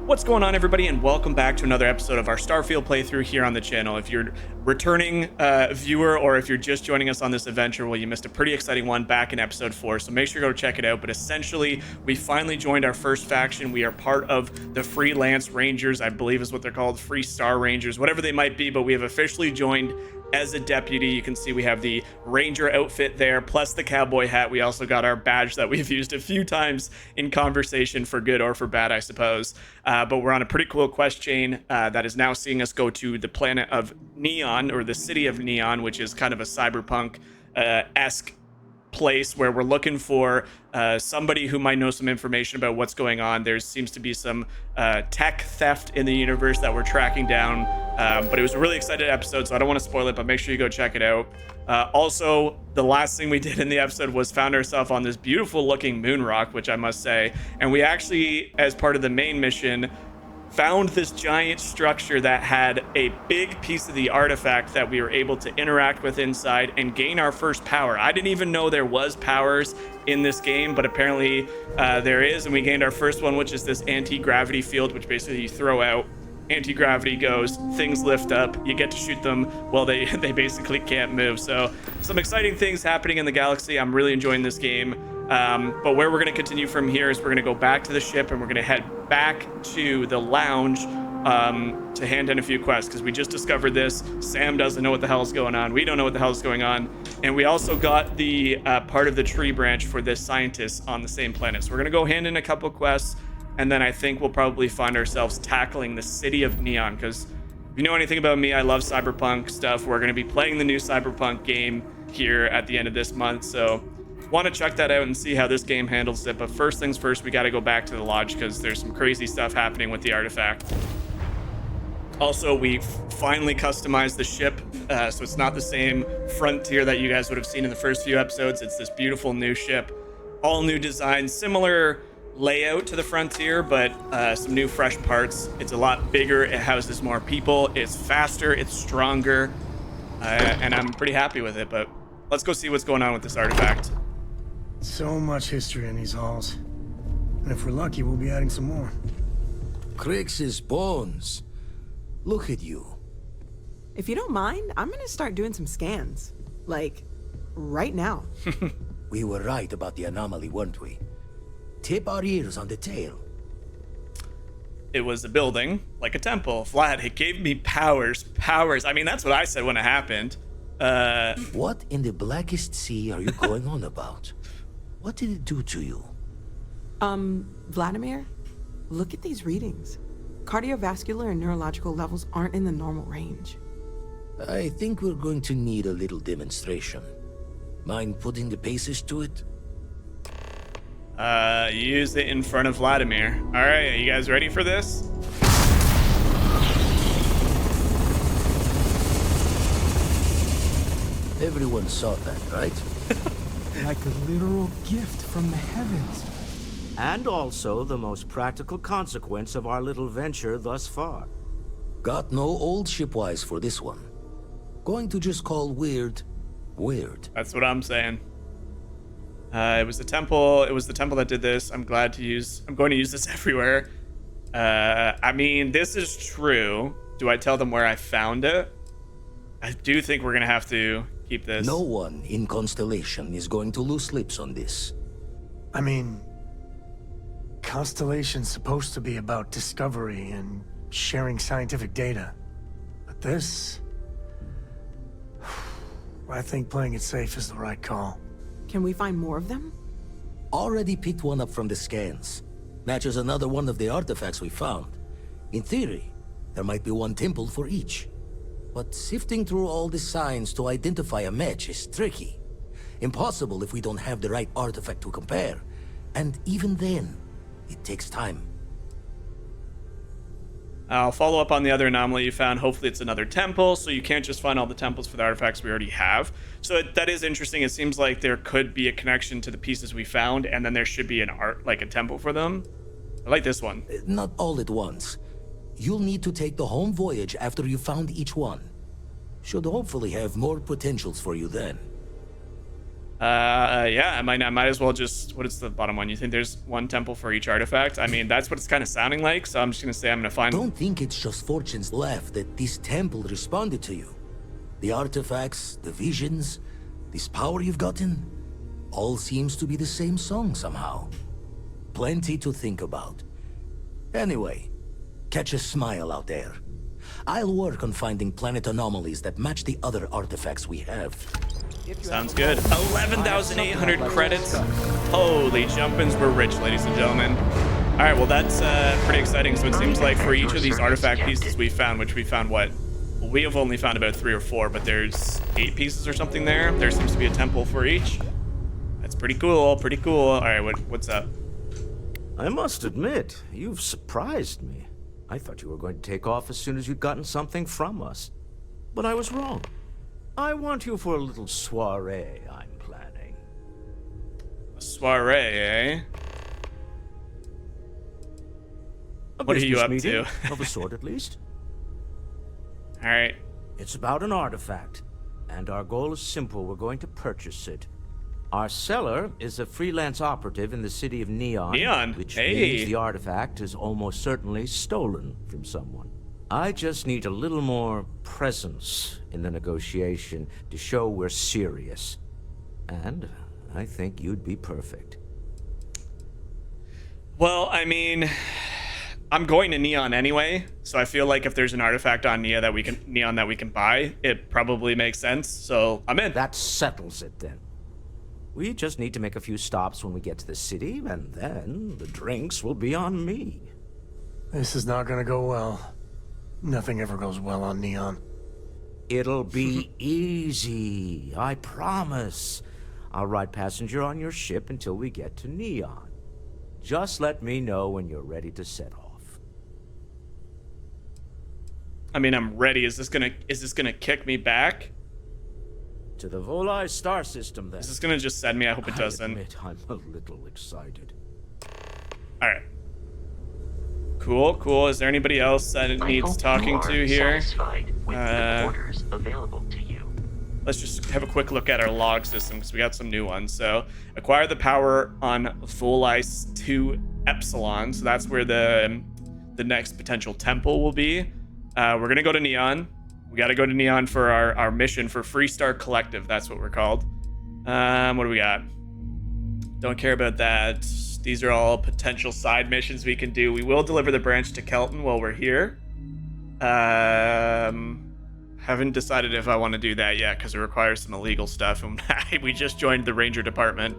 What's going on, everybody, and welcome back to another episode of our Starfield playthrough here on the channel. If you're returning viewer or if you're just joining us on this adventure, well, you missed a pretty exciting one back in episode 4, so make sure to go check it out. But essentially, we finally joined our first faction. We are part of the Freelance Rangers, I believe is what they're called, Free Star Rangers, whatever they might be, but we have officially joined as a deputy. You can see we have the ranger outfit there, plus the cowboy hat. We also got our badge that we've used a few times in conversation, for good or for bad, I suppose. But we're on a pretty cool quest chain that is now seeing us go to the planet of Neon, or the city of Neon, which is kind of a cyberpunk-esque place where we're looking for somebody who might know some information about what's going on. There seems to be some tech theft in the universe that we're tracking down, but it was a really exciting episode, so I don't want to spoil it, but make sure you go check it out. Also, the last thing we did in the episode was found ourselves on this beautiful looking moon rock, which I must say, and we actually, as part of the main mission, found this giant structure that had a big piece of the artifact that we were able to interact with inside and gain our first power. I didn't even know there was powers in this game, but apparently there is, and we gained our first one, which is this anti-gravity field, which basically you throw out, anti-gravity goes, things lift up, you get to shoot them, well, they basically can't move. So some exciting things happening in the galaxy. I'm really enjoying this game. But where we're going to continue from here is we're going to go back to the ship, and we're going to head back to the lounge to hand in a few quests, because we just discovered this. Sam doesn't know what the hell is going on. We don't know what the hell is going on. And we also got the part of the tree branch for this scientist on the same planet. So we're going to go hand in a couple quests, and then I think we'll probably find ourselves tackling the city of Neon, because if you know anything about me, I love cyberpunk stuff. We're going to be playing the new cyberpunk game here at the end of this month, so want to check that out and see how this game handles it. But first things first, we got to go back to the lodge, because there's some crazy stuff happening with the artifact. Also, we finally customized the ship, so it's not the same Frontier that you guys would have seen in the first few episodes. It's this beautiful new ship, all new design, similar layout to the Frontier, but some new fresh parts. It's a lot bigger, it houses more people, it's faster, it's stronger, and I'm pretty happy with it. But let's go see what's going on with this artifact. So much history in these halls. And if we're lucky, we'll be adding some more. Crix's bones. Look at you. If you don't mind, I'm gonna start doing some scans. Like, right now. We were right about the anomaly, weren't we? Tip our ears on the tale. It was a building, like a temple. Vlad, it gave me powers. I mean, that's what I said when it happened. What in the blackest sea are you going on about? What did it do to you? Vladimir, look at these readings. Cardiovascular and neurological levels aren't in the normal range. I think we're going to need a little demonstration. Mind putting the paces to it? Use it in front of Vladimir. All right, are you guys ready for this? Everyone saw that, right? Like a literal gift from the heavens. And also the most practical consequence of our little venture thus far. Got no old shipwise for this one. Going to just call weird, weird. That's what I'm saying. It was the temple. It was the temple that did this. I'm going to use this everywhere. I mean, this is true. Do I tell them where I found it? I do think we're going to have to keep this. No one in Constellation is going to lose lips on this. I mean, Constellation's supposed to be about discovery and sharing scientific data. But this... I think playing it safe is the right call. Can we find more of them? Already picked one up from the scans. Matches another one of the artifacts we found. In theory, there might be one temple for each. But sifting through all the signs to identify a match is tricky. Impossible if we don't have the right artifact to compare. And even then, it takes time. I'll follow up on the other anomaly you found. Hopefully it's another temple, so you can't just find all the temples for the artifacts we already have. So that is interesting. It seems like there could be a connection to the pieces we found, and then there should be an a temple for them. I like this one. Not all at once. You'll need to take the home voyage after you found each one. Should hopefully have more potentials for you then. Yeah, I might as well just, what is the bottom one? You think there's one temple for each artifact? I mean, that's what it's kind of sounding like, so I'm just gonna say I'm gonna find... Don't think it's just fortune's left that this temple responded to you. The artifacts, the visions, this power you've gotten, all seems to be the same song somehow. Plenty to think about. Anyway, catch a smile out there. I'll work on finding planet anomalies that match the other artifacts we have. Sounds good. 11,800 credits. Holy jumpins, we're rich, ladies and gentlemen. All right, well, that's pretty exciting. So it seems like for each of these artifact pieces we found, which we found what? Well, we have only found about 3 or 4, but there's 8 pieces or something there. There seems to be a temple for each. That's pretty cool, pretty cool. All right, what's up? I must admit, you've surprised me. I thought you were going to take off as soon as you'd gotten something from us. But I was wrong. I want you for a little soiree I'm planning. A soiree, eh? What are you up to? Of a sort, at least. All right. It's about an artifact, and our goal is simple. We're going to purchase it. Our seller is a freelance operative in the city of Neon. Neon? Which Hey. means the artifact is almost certainly stolen from someone. I just need a little more presence in the negotiation to show we're serious. And I think you'd be perfect. Well, I mean, I'm going to Neon anyway, so I feel like if there's an artifact on Neon that we can buy, it probably makes sense. So I'm in. That settles it then. We just need to make a few stops when we get to the city, and then the drinks will be on me. This is not gonna go well. Nothing ever goes well on Neon. It'll be easy, I promise. I'll ride passenger on your ship until we get to Neon. Just let me know when you're ready to set off. I mean, I'm ready. Is this gonna kick me back? To the Volai star system, then. Is this gonna just send me? I hope it doesn't. I admit I'm a little excited. All right. Cool, cool. Is there anybody else that it needs talking to here? Satisfied with the orders available to you. Let's just have a quick look at our log system because we got some new ones. So, acquire the power on Volai 2 Epsilon. So that's where the next potential temple will be. We're gonna go to Neon. We got to go to Neon for our mission for Freestar Collective. That's what we're called. What do we got? Don't care about that. These are all potential side missions we can do. We will deliver the branch to Kelton while we're here. Haven't decided if I want to do that yet because it requires some illegal stuff. And we just joined the Ranger Department.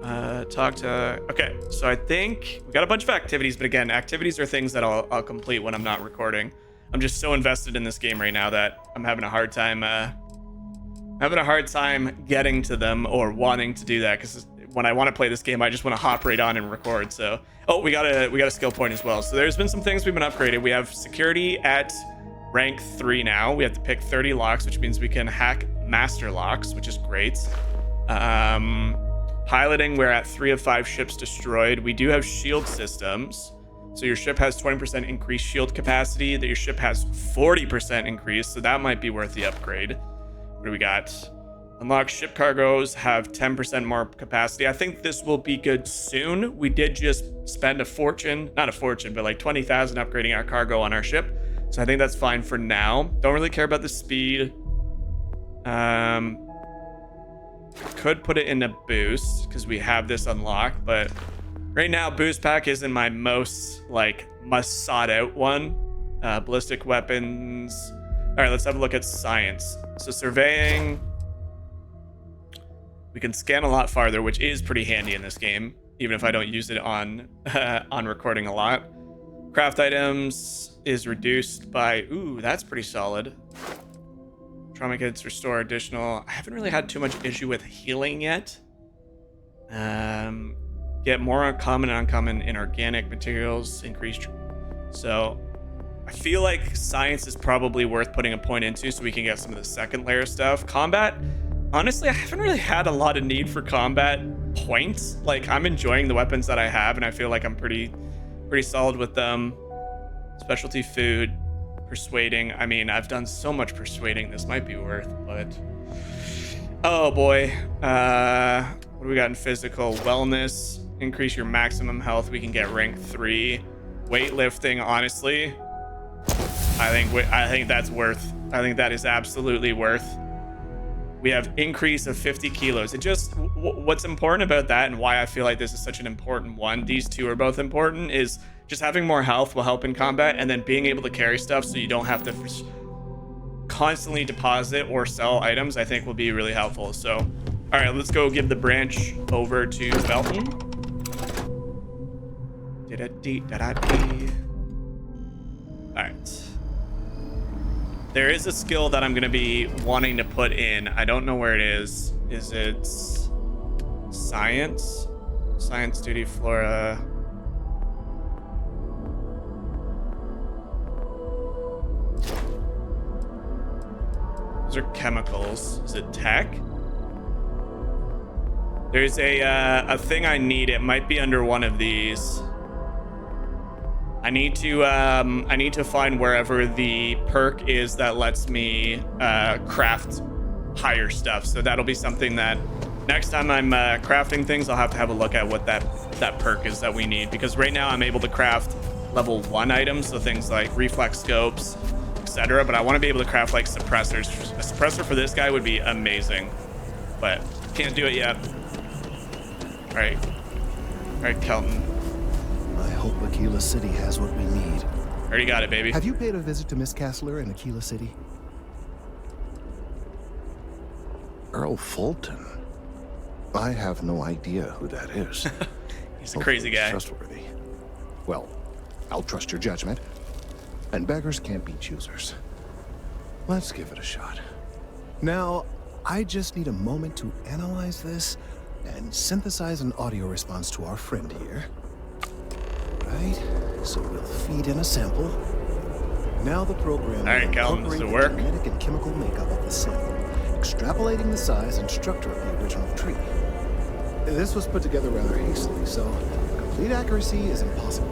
Okay, so I think we got a bunch of activities, but again, activities are things that I'll complete when I'm not recording. I'm just so invested in this game right now that I'm having a hard time getting to them or wanting to do that, because when I want to play this game, I just want to hop right on and record. So, oh, we got a skill point as well. So there's been some things we've been upgraded. We have security at rank 3 now. We have to pick 30 locks, which means we can hack master locks, which is great. Piloting, we're at 3 of 5 ships destroyed. We do have shield systems. So your ship has 20% increased shield capacity, that your ship has 40% increase, so that might be worth the upgrade. What do we got? Unlock ship cargoes, have 10% more capacity. I think this will be good soon. We did just spend a fortune, not a fortune, but like 20,000 upgrading our cargo on our ship. So I think that's fine for now. Don't really care about the speed. Could put it in a boost because we have this unlocked, but right now, boost pack isn't my most, must sought out one. Ballistic weapons. All right, let's have a look at science. So surveying. We can scan a lot farther, which is pretty handy in this game, even if I don't use it on recording a lot. Craft items is reduced by, ooh, that's pretty solid. Trauma kits restore additional. I haven't really had too much issue with healing yet. Get more uncommon and uncommon inorganic materials increased. So I feel like science is probably worth putting a point into so we can get some of the second layer stuff. Combat, honestly, I haven't really had a lot of need for combat points. Like, I'm enjoying the weapons that I have, and I feel like I'm pretty solid with them. Specialty food, persuading. I mean, I've done so much persuading. This might be worth, but Oh boy. What do we got in physical? Wellness. Increase your maximum health. We can get rank 3. Weightlifting, honestly, I think that's worth. I think that is absolutely worth. We have increase of 50 kilos. It just, what's important about that and why I feel like this is such an important one, these two are both important, is just having more health will help in combat, and then being able to carry stuff so you don't have to constantly deposit or sell items, I think will be really helpful. So, all right, let's go give the branch over to Felton. All right. There is a skill that I'm going to be wanting to put in. I don't know where it is. Is it science? Science, duty, flora. Those are chemicals. Is it tech? There's a thing I need. It might be under one of these. I need to find wherever the perk is that lets me craft higher stuff. So that'll be something that next time I'm crafting things, I'll have to have a look at what that perk is that we need. Because right now I'm able to craft level 1 items, so things like reflex scopes, etc. But I want to be able to craft like suppressors. A suppressor for this guy would be amazing, but can't do it yet. All right, Kelton. I hope Aquila City has what we need. Already got it, baby. Have you paid a visit to Miss Castler in Aquila City? Earl Fulton? I have no idea who that is. He's a crazy guy. Trustworthy. Well, I'll trust your judgment. And beggars can't be choosers. Let's give it a shot. Now, I just need a moment to analyze this and synthesize an audio response to our friend here. Right, so we'll feed in a sample. Now the program All right, Calvin, does it work? the genetic and chemical makeup of the sample, extrapolating the size and structure of the original tree. This was put together rather hastily, so complete accuracy is impossible.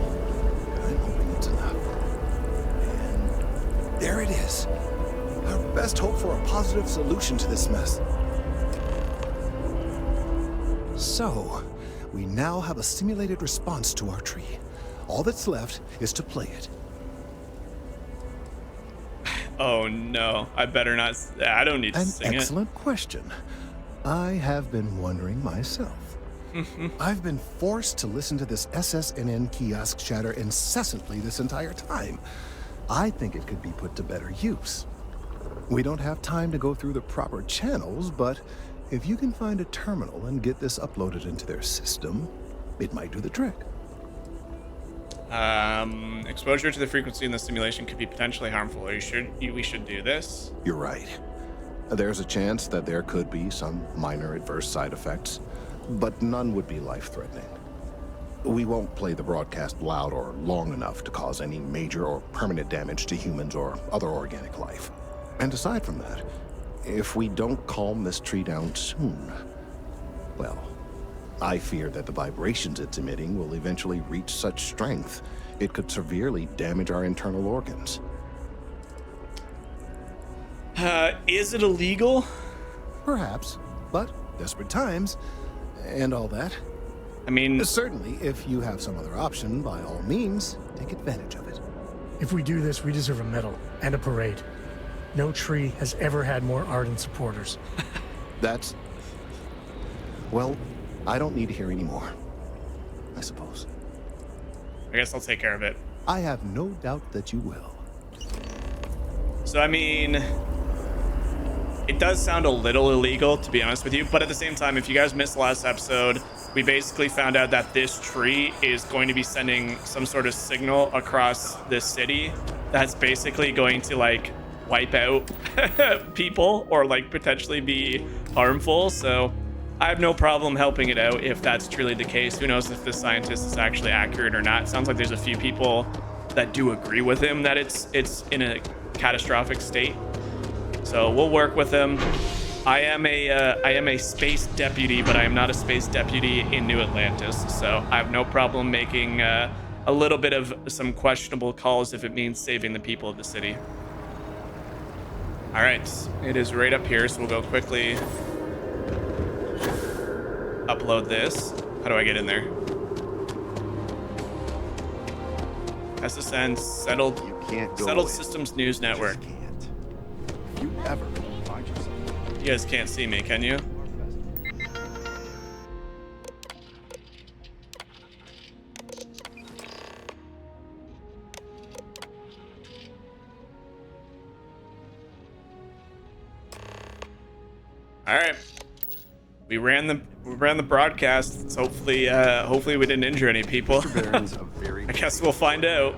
But I'm hoping it's enough. And there it is. Our best hope for a positive solution to this mess. So, we now have a simulated response to our tree. All that's left is to play it. Oh no, I better not. I don't need to sing An it. excellent question. I have been wondering myself. I've been forced to listen to this SSNN kiosk chatter incessantly this entire time. I think it could be put to better use. We don't have time to go through the proper channels, but if you can find a terminal and get this uploaded into their system, it might do the trick. Exposure to the frequency in the simulation could be potentially harmful. Are you sure we should do this? You're right. There's a chance that there could be some minor adverse side effects, but none would be life-threatening. We won't play the broadcast loud or long enough to cause any major or permanent damage to humans or other organic life. And aside from that, if we don't calm this tree down soon, well, I fear that the vibrations it's emitting will eventually reach such strength it could severely damage our internal organs. Is it illegal? Perhaps, but desperate times and all that. I mean, Certainly, if you have some other option, by all means, take advantage of it. If we do this, we deserve a medal and a parade. No tree has ever had more ardent supporters. That's... Well, I don't need to hear any more, I suppose. I guess I'll take care of it. I have no doubt that you will. So, I mean, it does sound a little illegal, to be honest with you, but at the same time, if you guys missed the last episode, we basically found out that this tree is going to be sending some sort of signal across this city that's basically going to, like, wipe out people or, like, potentially be harmful. So I have no problem helping it out if that's truly the case. Who knows if this scientist is actually accurate or not. It sounds like there's a few people that do agree with him that it's in a catastrophic state. So we'll work with him. I am a space deputy, but I am not a space deputy in New Atlantis. So I have no problem making a little bit of some questionable calls if it means saving the people of the city. All right, it is right up here, so we'll go quickly upload this. How do I get in there? SSN settled. You can't go Settled in. Systems News You Network. just can't. If you ever find yourself You guys can't see me, can you? All right. We ran the broadcast. So hopefully we didn't injure any people. Baron's a very I guess we'll find out.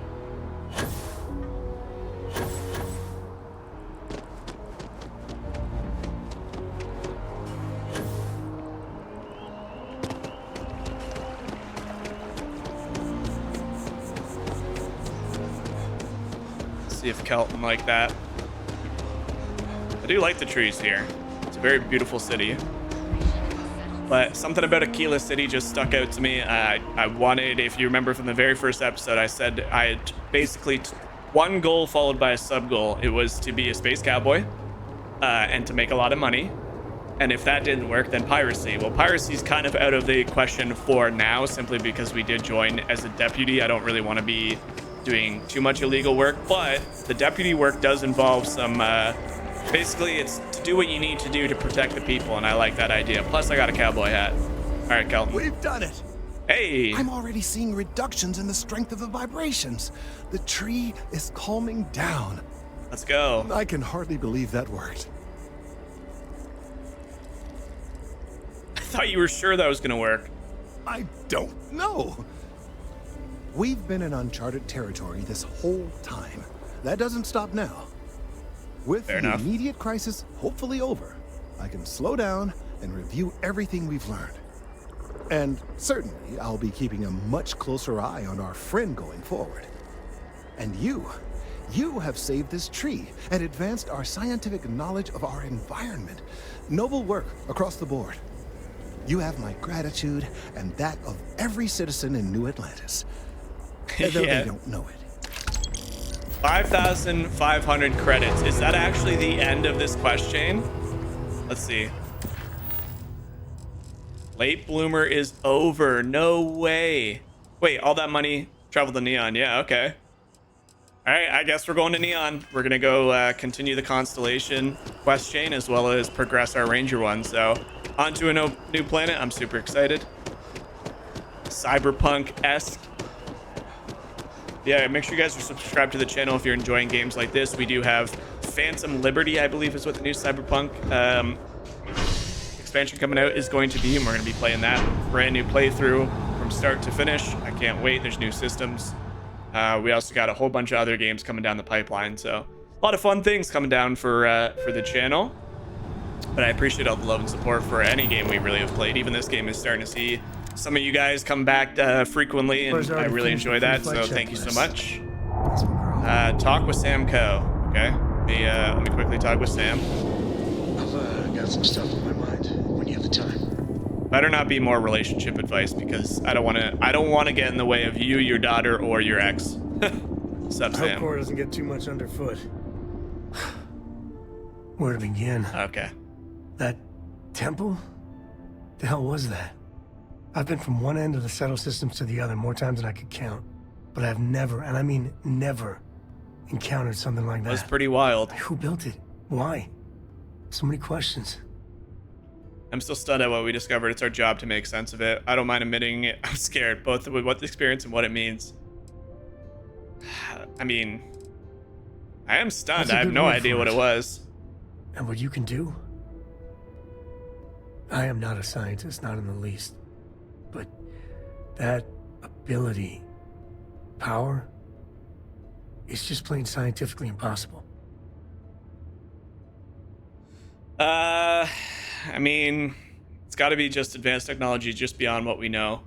See if Kelton like that. I do like the trees here. It's a very beautiful city. But something about Aquila City just stuck out to me. I wanted, if you remember from the very first episode, I said I had basically one goal followed by a sub goal. It was to be a space cowboy and to make a lot of money. And if that didn't work, then piracy. Well, piracy is kind of out of the question for now, simply because we did join as a deputy. I don't really want to be doing too much illegal work, but the deputy work does involve some basically it's to do what you need to do to protect the people, and I like that idea. Plus I got a cowboy hat. All right, Kelton. We've done it. Hey, I'm already seeing reductions in the strength of the vibrations. The tree is calming down. let's go. I can hardly believe that worked. I thought you were sure that was gonna work. I don't know. We've been in uncharted territory this whole time. That doesn't stop now. With Fair the enough. immediate crisis hopefully over, I can slow down and review everything we've learned. And certainly, I'll be keeping a much closer eye on our friend going forward. And you have saved this tree and advanced our scientific knowledge of our environment. Noble work across the board. You have my gratitude and that of every citizen in New Atlantis. Though Yeah. they don't know it. 5,500 credits. Is that actually the end of this quest chain? Let's see. Late bloomer is over. No way. Wait, all that money traveled to Neon. Yeah, okay. All right, I guess we're going to Neon. We're going to go continue the Constellation quest chain as well as progress our Ranger one. So on to a new planet. I'm super excited. Cyberpunk-esque. Yeah, make sure you guys are subscribed to the channel if you're enjoying games like this. We do have Phantom Liberty, I believe is what the new Cyberpunk expansion coming out is going to be, and we're going to be playing that brand new playthrough from start to finish. I can't wait. There's new systems. We also got a whole bunch of other games coming down the pipeline, so a lot of fun things coming down for the channel. But I appreciate all the love and support for any game we really have played. Even this game is starting to see some of you guys come back frequently, and I really enjoy that, so thank you so much. Talk with Sam Co. Okay, let me quickly talk with Sam. I've got some stuff on my mind when you have the time. Better not be more relationship advice, because I don't want to get in the way of you, your daughter, or your ex. Sup, I hope Sam? Cora doesn't get too much underfoot. Where to begin? Okay. That temple? The hell was that? I've been from one end of the settle systems to the other more times than I could count. But I've never, and I mean never, encountered something like that. That was pretty wild. Who built it? Why? So many questions. I'm still stunned at what we discovered. It's our job to make sense of it. I don't mind admitting it. I'm scared, both with what the experience and what it means. I mean, I am stunned. That's a I have good no word idea for what it. it was. And what you can do? I am not a scientist, not in the least. But that ability, power, is just plain scientifically impossible. I mean, it's got to be just advanced technology just beyond what we know.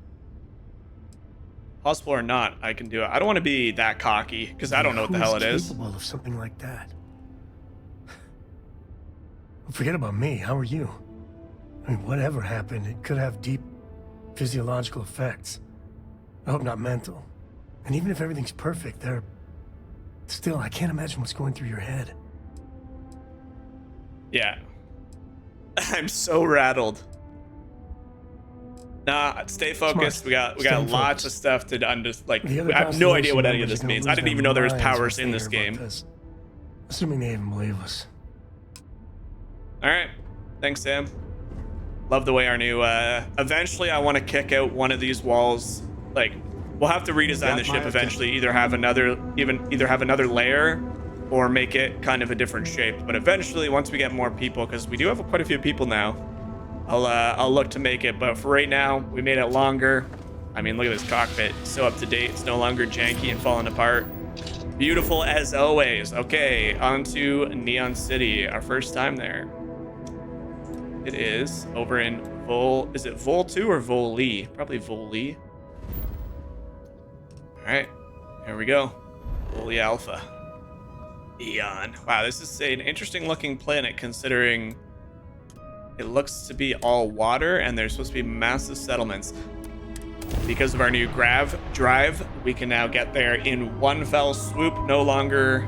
Possible or not, I can do it. I don't want to be that cocky, because I don't know what the hell it is. Capable of something like that? Forget about me. How are you? I mean, whatever happened, it could have deep physiological effects. I hope not mental. And even if everything's perfect, still, I can't imagine what's going through your head. Yeah. I'm so rattled. Nah, stay focused. Smart. We got lots of stuff to like. I have no idea what any of this means. I didn't even know there was powers in this game. Assuming they even believe us. All right, thanks, Sam. Love the way our new. Eventually, I want to kick out one of these walls. Like, we'll have to redesign the ship eventually. Either have another layer, or make it kind of a different shape. But eventually, once we get more people, because we do have quite a few people now. I'll look to make it, but for right now, we made it longer. I mean, look at this cockpit. It's so up to date. It's no longer janky and falling apart. Beautiful as always. Okay, on to Neon City. Our first time there. It is over in Vol. Is it Vol 2 or Vol Lee? Probably Vol Lee. All right, here we go. Vol Lee Alpha. Eon. Wow, this is an interesting looking planet considering it looks to be all water, and there's supposed to be massive settlements. Because of our new grav drive, we can now get there in one fell swoop, no longer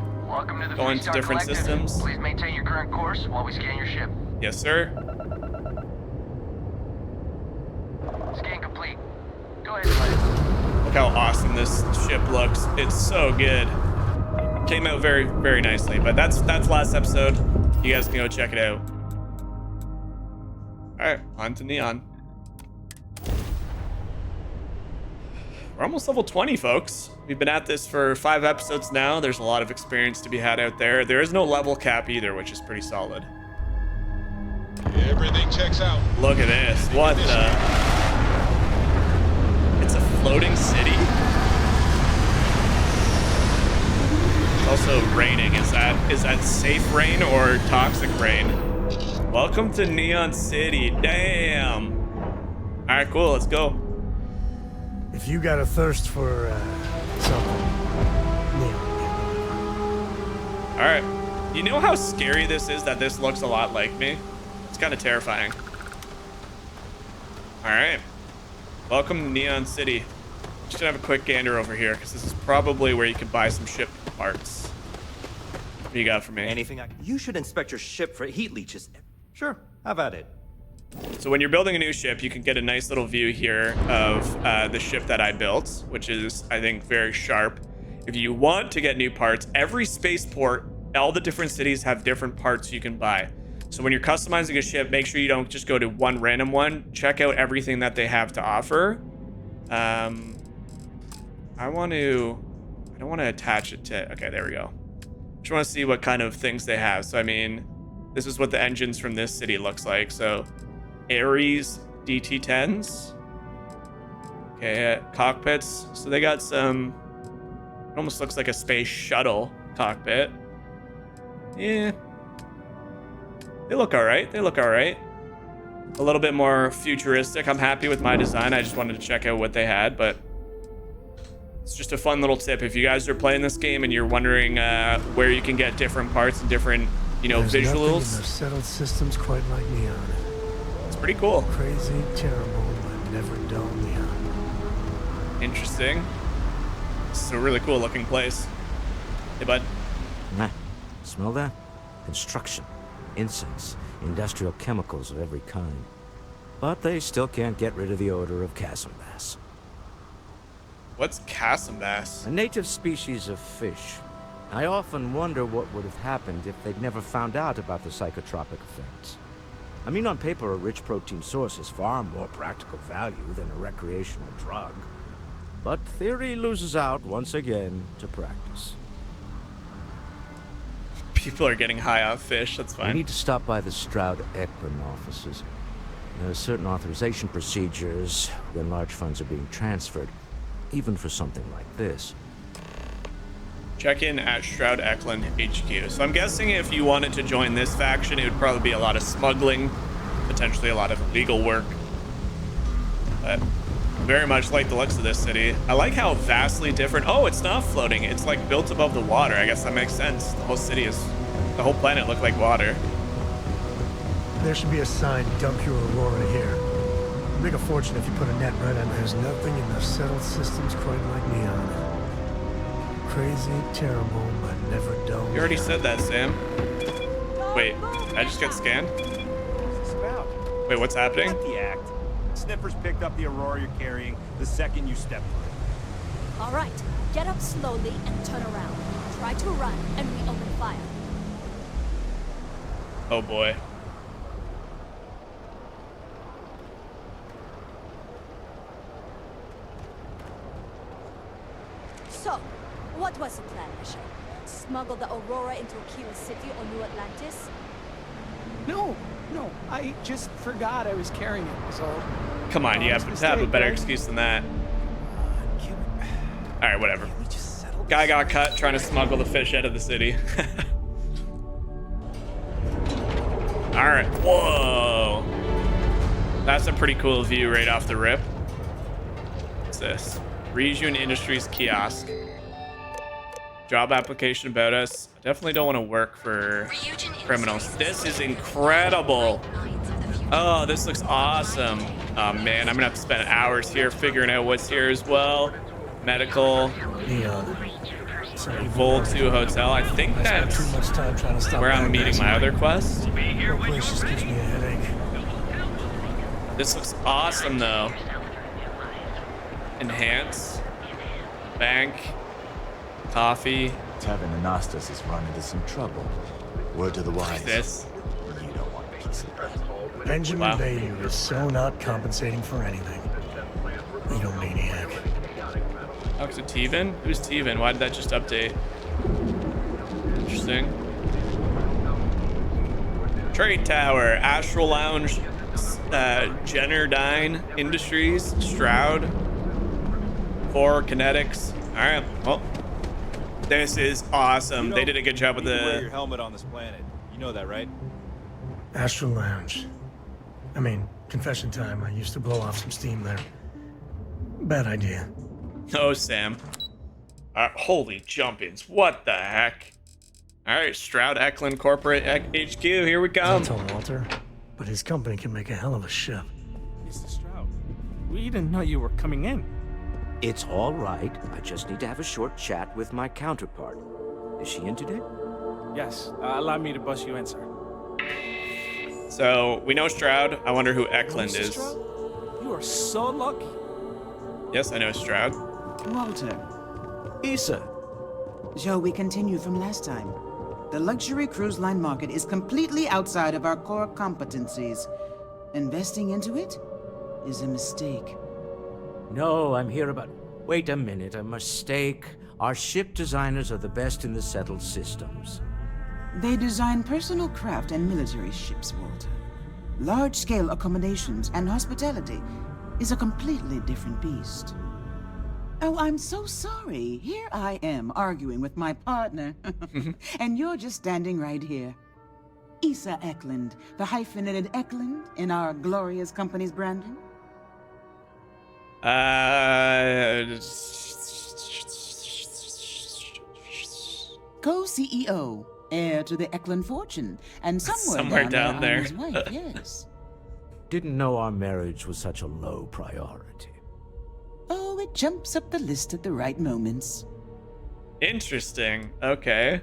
going to different systems. Please maintain your current course while we scan your ship. Yes, sir. Scan complete. Go ahead, buddy. Look how awesome this ship looks. It's so good. Came out very, very nicely. But that's last episode. You guys can go check it out. All right, on to Neon. We're almost level 20, folks. We've been at this for 5 episodes now. There's a lot of experience to be had out there. There is no level cap either, which is pretty solid. Everything checks out. Look at this. What the? It's a floating city. It's also raining. Is that safe rain or toxic rain? Welcome to Neon City. Damn. All right, cool. Let's go. If you got a thirst for something, all right. You know how scary this is? That this looks a lot like me. It's kind of terrifying. All right. Welcome to Neon City. Just gonna have a quick gander over here because this is probably where you can buy some ship parts. What do you got for me? Anything? You should inspect your ship for heat leeches. Sure, have at it. So when you're building a new ship, you can get a nice little view here of the ship that I built, which is, I think, very sharp. If you want to get new parts, every spaceport, all the different cities have different parts you can buy. So when you're customizing a ship, make sure you don't just go to one random one. Check out everything that they have to offer. I don't want to attach it to, okay, there we go. Just want to see what kind of things they have. So, I mean, this is what the engines from this city looks like. So Ares DT10s. Okay, cockpits. So they got some, it almost looks like a space shuttle cockpit. Yeah. They look all right. They look all right. A little bit more futuristic. I'm happy with my design. I just wanted to check out what they had, but it's just a fun little tip. If you guys are playing this game and you're wondering where you can get different parts and different, There's visuals. Nothing in the settled systems quite like Neon. It's pretty cool. Crazy, terrible, but never dull Neon. Interesting. This is a really cool looking place. Hey, bud. Nah, smell that? Construction, incense, industrial chemicals of every kind. But they still can't get rid of the odor of chasm bass. What's chasm bass? A native species of fish. I often wonder what would have happened if they'd never found out about the psychotropic effects. I mean, on paper, a rich protein source has far more practical value than a recreational drug. But theory loses out once again to practice. People are getting high off fish, that's fine. We need to stop by the Stroud-Ekman offices. There are certain authorization procedures when large funds are being transferred, even for something like this. Check in at Stroud-Ekman HQ. So I'm guessing if you wanted to join this faction, it would probably be a lot of smuggling, potentially a lot of illegal work. But very much like the looks of this city. I like how vastly different. Oh, it's not floating. It's like built above the water. I guess that makes sense. The whole planet looked like water. There should be a sign, dump your Aurora here. Make a fortune if you put a net right on. There's nothing in the settled systems quite like Neon. Crazy, terrible, but never dull. You already said that, Sam. Wait, I just got scanned? Wait, what's happening? The act. Sniffers picked up the Aurora you're carrying the second you step through. All right, get up slowly and turn around. Try to run, and we open fire. Oh boy. So, what was the plan, Michelle? Smuggle the Aurora into Aquila City or New Atlantis? No, I just forgot I was carrying it, was all. Come on, you have to have a better excuse than that. Alright, whatever. Guy got cut trying to smuggle the fish out of the city. Alright, whoa. That's a pretty cool view right off the rip. What's this? Region Industries kiosk. Job application about us. I definitely don't want to work for criminals. This is incredible. Oh, this looks awesome. Oh man, I'm gonna have to spend hours here figuring out what's here as well. Medical. EVO 2 hotel. I think that's too much time trying to stop where I'm meeting my other quest. The place just gives me a headache. This looks awesome though. Enhance. Bank. Coffee. Tavern Anastas has run into some trouble. Word to the wise. This. You don't want a piece of that. Benjamin Bayou is so not compensating for anything. Egomaniac. Talk to Teven? Who's Teven? Why did that just update? Interesting. Trade Tower, Astral Lounge, Jennerdine Industries, Stroud, 4 Kinetics. All right, well, this is awesome. They did a good job with wear your the. helmet on this planet. You know that, right? Astral Lounge. I mean, confession time. I used to blow off some steam there. Bad idea. Oh, Sam. Holy jumpins. What the heck? All right, Stroud Eklund Corporate HQ, here we come. Tell Walter, but his company can make a hell of a ship. Mr. Stroud, we didn't know you were coming in. It's all right. I just need to have a short chat with my counterpart. Is she in today? Yes, allow me to bust you in, sir. So, we know Stroud. I wonder who Eklund Mr. is. Stroud? You are so lucky. Yes, I know Stroud. Walter. Issa. Shall we continue from last time? The luxury cruise line market is completely outside of our core competencies. Investing into it is a mistake. No, I'm here about... Wait a minute, a mistake. Our ship designers are the best in the settled systems. They design personal craft and military ships, Walter. Large-scale accommodations and hospitality is a completely different beast. Oh, I'm so sorry. Here I am arguing with my partner. And you're just standing right here. Issa Eklund, the hyphenated Eklund in our glorious company's branding. Co-CEO, heir to the Eklund fortune, and somewhere down there, his wife, yes. Didn't know our marriage was such a low priority. Oh, it jumps up the list at the right moments. Interesting. Okay.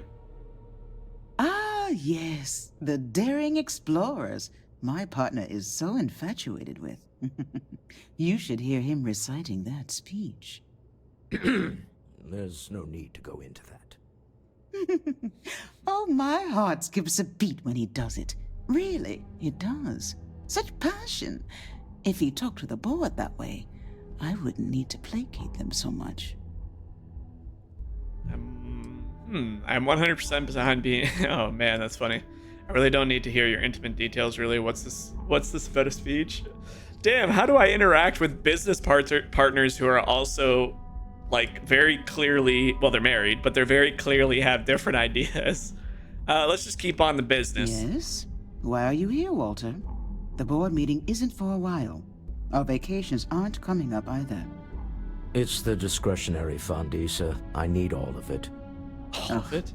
Ah, yes. The daring explorers my partner is so infatuated with. You should hear him reciting that speech. There's no need to go into that. Oh, my heart skips a beat when he does it. Really, it does. Such passion. If he talked to the board that way, I wouldn't need to placate them so much. I'm 100% behind being... Oh, man, that's funny. I really don't need to hear your intimate details, really. What's this about a speech? Damn, how do I interact with business partners who are also, like, very clearly... Well, they're married, but they're very clearly have different ideas. Let's just keep on the business. Yes? Why are you here, Walter? The board meeting isn't for a while. Our vacations aren't coming up either. It's the discretionary fund, Issa. I need all of it. All of it?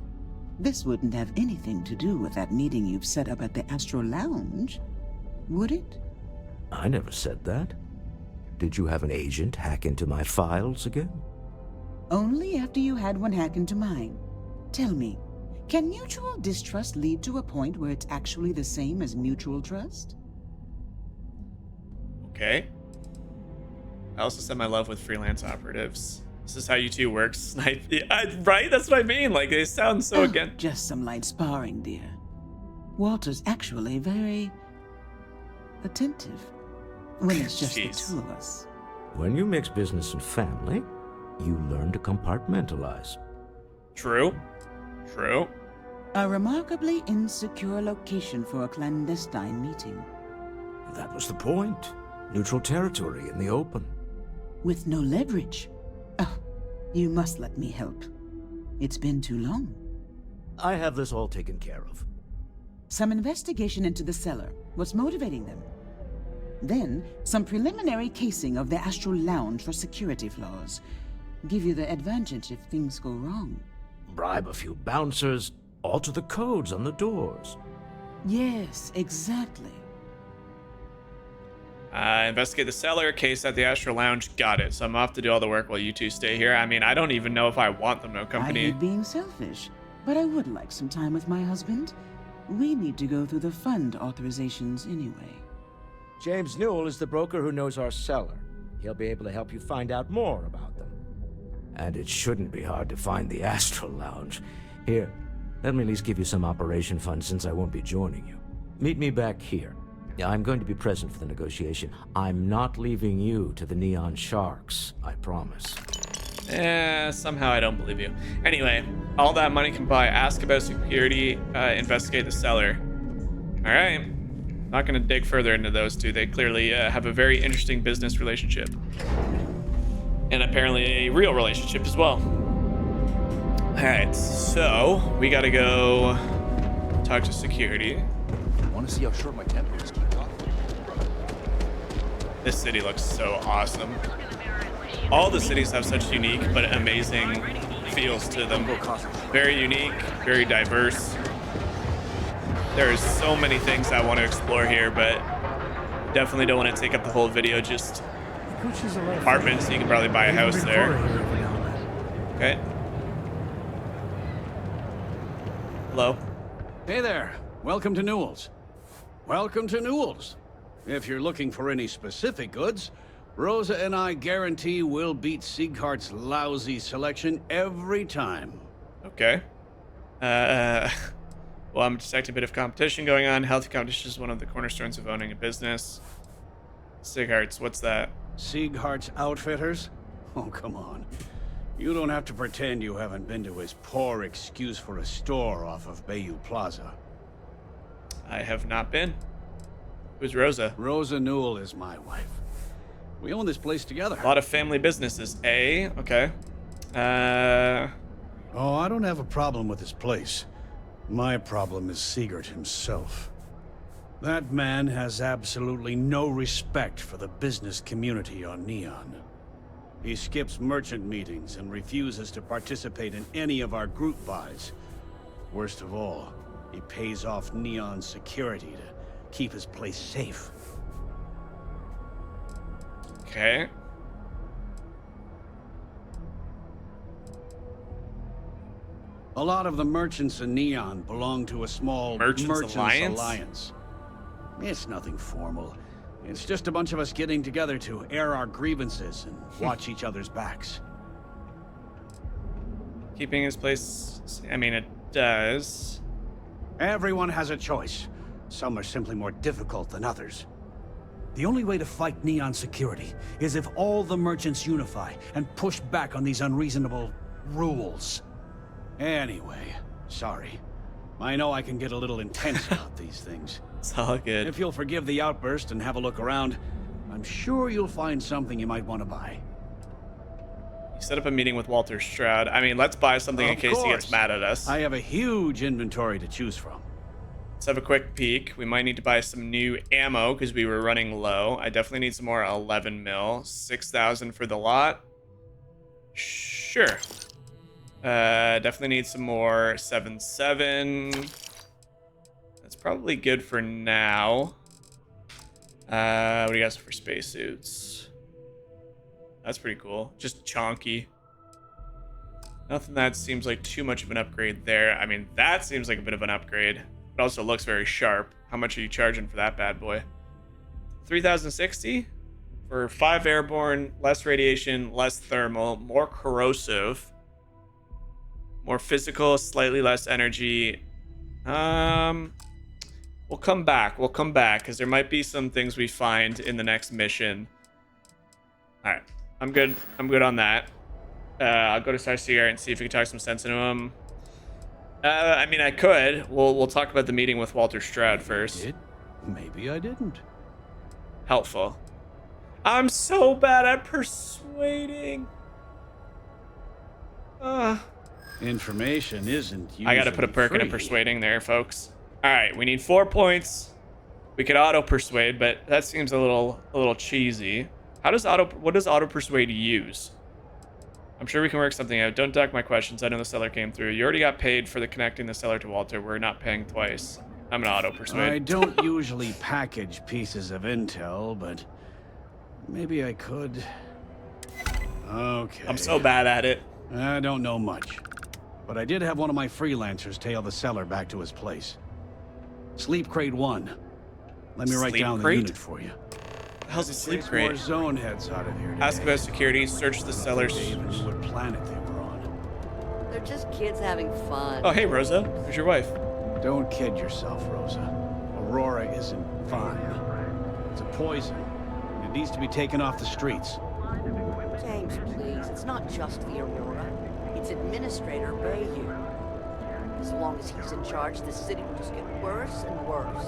This wouldn't have anything to do with that meeting you've set up at the Astro Lounge, would it? I never said that. Did you have an agent hack into my files again? Only after you had one hack into mine. Tell me, can mutual distrust lead to a point where it's actually the same as mutual trust? Okay. I also send my love with freelance operatives. This is how you two work. Snipe. Yeah, right? That's what I mean. Like, they sound so again. Just some light sparring, dear. Walter's actually very attentive when it's just the two of us. When you mix business and family, you learn to compartmentalize. True. True. A remarkably insecure location for a clandestine meeting. That was the point. Neutral territory in the open. With no leverage. Oh, you must let me help. It's been too long. I have this all taken care of. Some investigation into the cellar. What's motivating them? Then, some preliminary casing of the Astral Lounge for security flaws. Give you the advantage if things go wrong. Bribe a few bouncers, alter the codes on the doors. Yes, exactly. Investigate the cellar, case at the Astral Lounge. Got it. So I'm off to do all the work while you two stay here. I mean, I don't even know if I want them to accompany. I hate being selfish, but I would like some time with my husband. We need to go through the fund authorizations anyway. James Newell is the broker who knows our cellar. He'll be able to help you find out more about them. And it shouldn't be hard to find the Astral Lounge. Here, let me at least give you some operation funds since I won't be joining you. Meet me back here. I'm going to be present for the negotiation. I'm not leaving you to the Neon Sharks, I promise. Somehow I don't believe you. Anyway, all that money can buy. Ask about security, investigate the cellar. All right. Not going to dig further into those two. They clearly have a very interesting business relationship. And apparently a real relationship as well. All right, so we got to go talk to security. Want to see how short my temper is? Keep talking. This city looks so awesome. All the cities have such unique but amazing feels to them. Very unique, very diverse. There's so many things I want to explore here, but definitely don't want to take up the whole video. Just apartments, you can probably buy a house there. Okay. Hello. Hey there. Welcome to Newell's. Welcome to Newell's. If you're looking for any specific goods, Rosa and I guarantee we'll beat Sieghart's lousy selection every time. Okay. Well, I'm detecting a bit of competition going on. Healthy competition is one of the cornerstones of owning a business. Sieghart's, what's that? Sieghart's Outfitters? Oh, come on. You don't have to pretend you haven't been to his poor excuse for a store off of Bayou Plaza. I have not been. Who's Rosa? Rosa Newell is my wife. We own this place together. A lot of family businesses, eh? Okay. Oh, I don't have a problem with this place. My problem is Siegert himself. That man has absolutely no respect for the business community on Neon. He skips merchant meetings and refuses to participate in any of our group buys. Worst of all, he pays off Neon security to keep his place safe. Okay. A lot of the merchants in Neon belong to a small Merchants Alliance. It's nothing formal. It's just a bunch of us getting together to air our grievances and watch each other's backs. Keeping his place, I mean, it does. Everyone has a choice. Some are simply more difficult than others. The only way to fight Neon security is if all the merchants unify and push back on these unreasonable rules. Anyway, sorry. I know I can get a little intense about these things. It's all good. If you'll forgive the outburst and have a look around, I'm sure you'll find something you might want to buy. You set up a meeting with Walter Stroud. I mean, let's buy something in case he gets mad at us. I have a huge inventory to choose from. Let's have a quick peek. We might need to buy some new ammo because we were running low. I definitely need some more 11 mil. 6,000 for the lot. Sure. Definitely need some more 7.7. That's probably good for now. What do you guys have for spacesuits? That's pretty cool. Just chonky. Nothing that seems like too much of an upgrade there. I mean, that seems like a bit of an upgrade. It also looks very sharp. How much are you charging for that bad boy? 3,060 For 5 airborne, less radiation, less thermal, more corrosive, more physical, slightly less energy. We'll come back. We'll come back because there might be some things we find in the next mission. All right, I'm good. I'm good on that. I'll go to Starfield's and see if we can talk some sense into him. I mean, I could. We'll talk about the meeting with Walter Stroud first. Maybe I didn't. Helpful. I'm so bad at persuading. Information isn't usually I gotta put a perk in a free. persuading there, folks. All right, we need 4 points. We could auto persuade, but that seems a little cheesy. What does auto persuade use? I'm sure we can work something out. Don't duck my questions. I know the seller came through. You already got paid for the connecting the seller to Walter. We're not paying twice. I'm gonna auto persuade. I don't usually package pieces of intel, but maybe I could. Okay. I'm so bad at it. I don't know much, but I did have one of my freelancers tail the seller back to his place. Sleep crate 1. Let me write down the unit for you. The hell's a sleep More crate? zone heads out of here today. Ask about security. Search the sellers. They even knew what planet they were on. They're just kids having fun. Oh, hey, Rosa. Who's your wife? Don't kid yourself, Rosa. Aurora isn't fine. It's a poison. It needs to be taken off the streets. James, please. It's not just the Aurora. It's Administrator Bayou. As long as he's in charge, this city will just get worse and worse.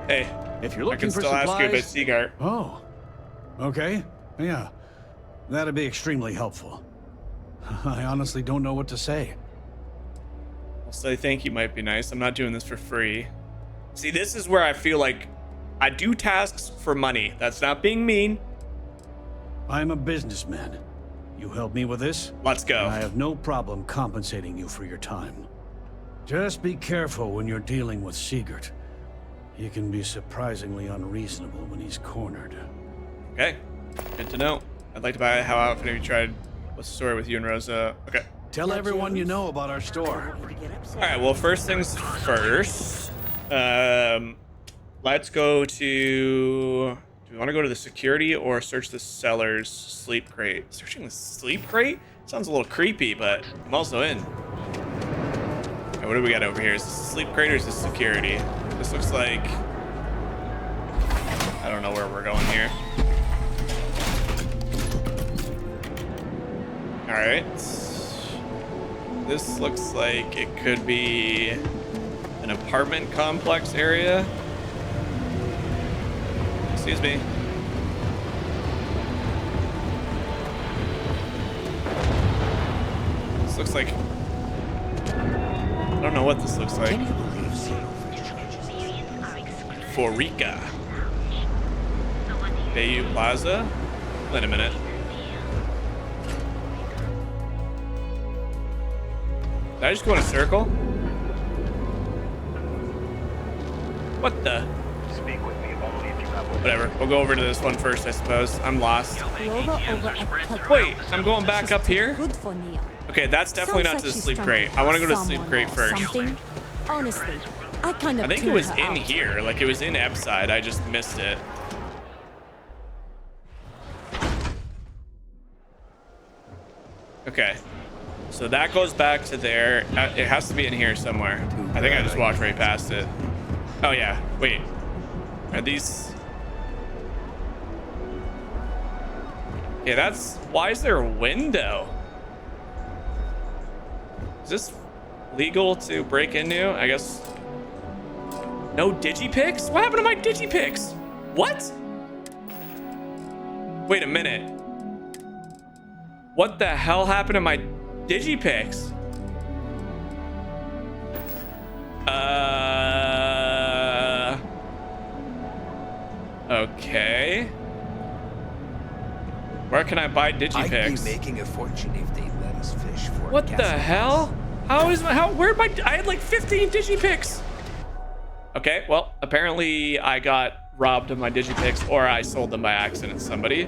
Hey, if you're looking I can for still supplies, ask you about Seagart. Oh, okay. Yeah, that'd be extremely helpful. I honestly don't know what to say. I'll say thank you might be nice. I'm not doing this for free. See, this is where I feel like I do tasks for money. That's not being mean. I'm a businessman. You help me with this? Let's go. I have no problem compensating you for your time. Just be careful when you're dealing with Seagart. He can be surprisingly unreasonable when he's cornered. Okay, good to know. I'd like to buy. How often have you tried? What's the story with you and Rosa? Okay. Tell everyone you know about our store. All right. Well, first things first. Let's go to. Do we want to go to the security or search the seller's sleep crate? Searching the sleep crate sounds a little creepy, but I'm also in. All right, what do we got over here? Is this a sleep crate or is this security? This looks like. I don't know where we're going here. All right. This looks like it could be an apartment complex area. Excuse me. This looks like... I don't know what this looks like. Forica. Bayou Plaza? Wait a minute. Did I just go in a circle? What the? Speak with me only if you have Whatever. We'll go over to this one first, I suppose. I'm lost. Wait, I'm going back up here? Good for Neon. Okay, that's definitely not to the sleep crate. I want to go to the sleep crate first. Honestly, I kind of. I think it was in here. Like, it was in Epside. I just missed it. Okay. So that goes back to there. It has to be in here somewhere. I think I just walked right past it. Oh, yeah. Wait. Are these... Yeah, that's... Why is there a window? Is this legal to break into? I guess... No digipicks? What happened to my digipicks? What? Wait a minute. What the hell happened to my digipicks? Okay. Where can I buy digipicks? I'd be making a fortune if they let us fish for What the hell? Where'd my, I had like 15 digipicks. Okay, well, apparently I got robbed of my digipicks or I sold them by accident to somebody.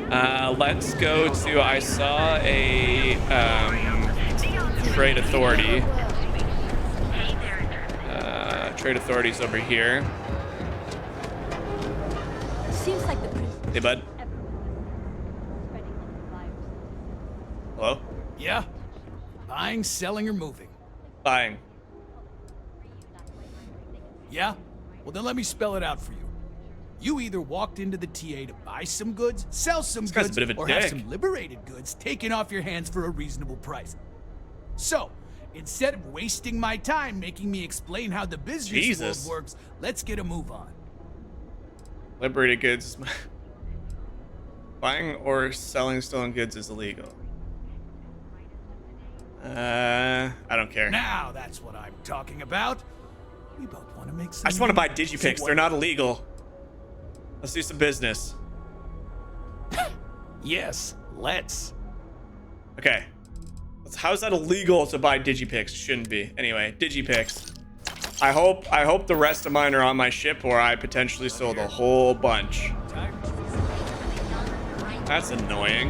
Let's go to, I saw a trade authority. Trade authority's over here. Seems like the Hey, bud. Hello? Yeah? Buying, selling, or moving? Buying. Yeah? Well, then let me spell it out for you. You either walked into the TA to buy some goods, sell some guy's a goods, bit of a or have dick. some liberated goods taken off your hands for a reasonable price. So, instead of wasting my time making me explain how the business world works, let's get a move on. Liberated goods is my... Buying or selling stolen goods is illegal. I don't care. Now that's what I'm talking about. We both want to make some I just want to buy money. digipicks. So They're not illegal. Let's do some business. Yes, let's. Okay. How's that illegal to buy digipicks? Shouldn't be. Anyway, digipicks. I hope the rest of mine are on my ship, or I potentially sold a whole bunch. That's annoying.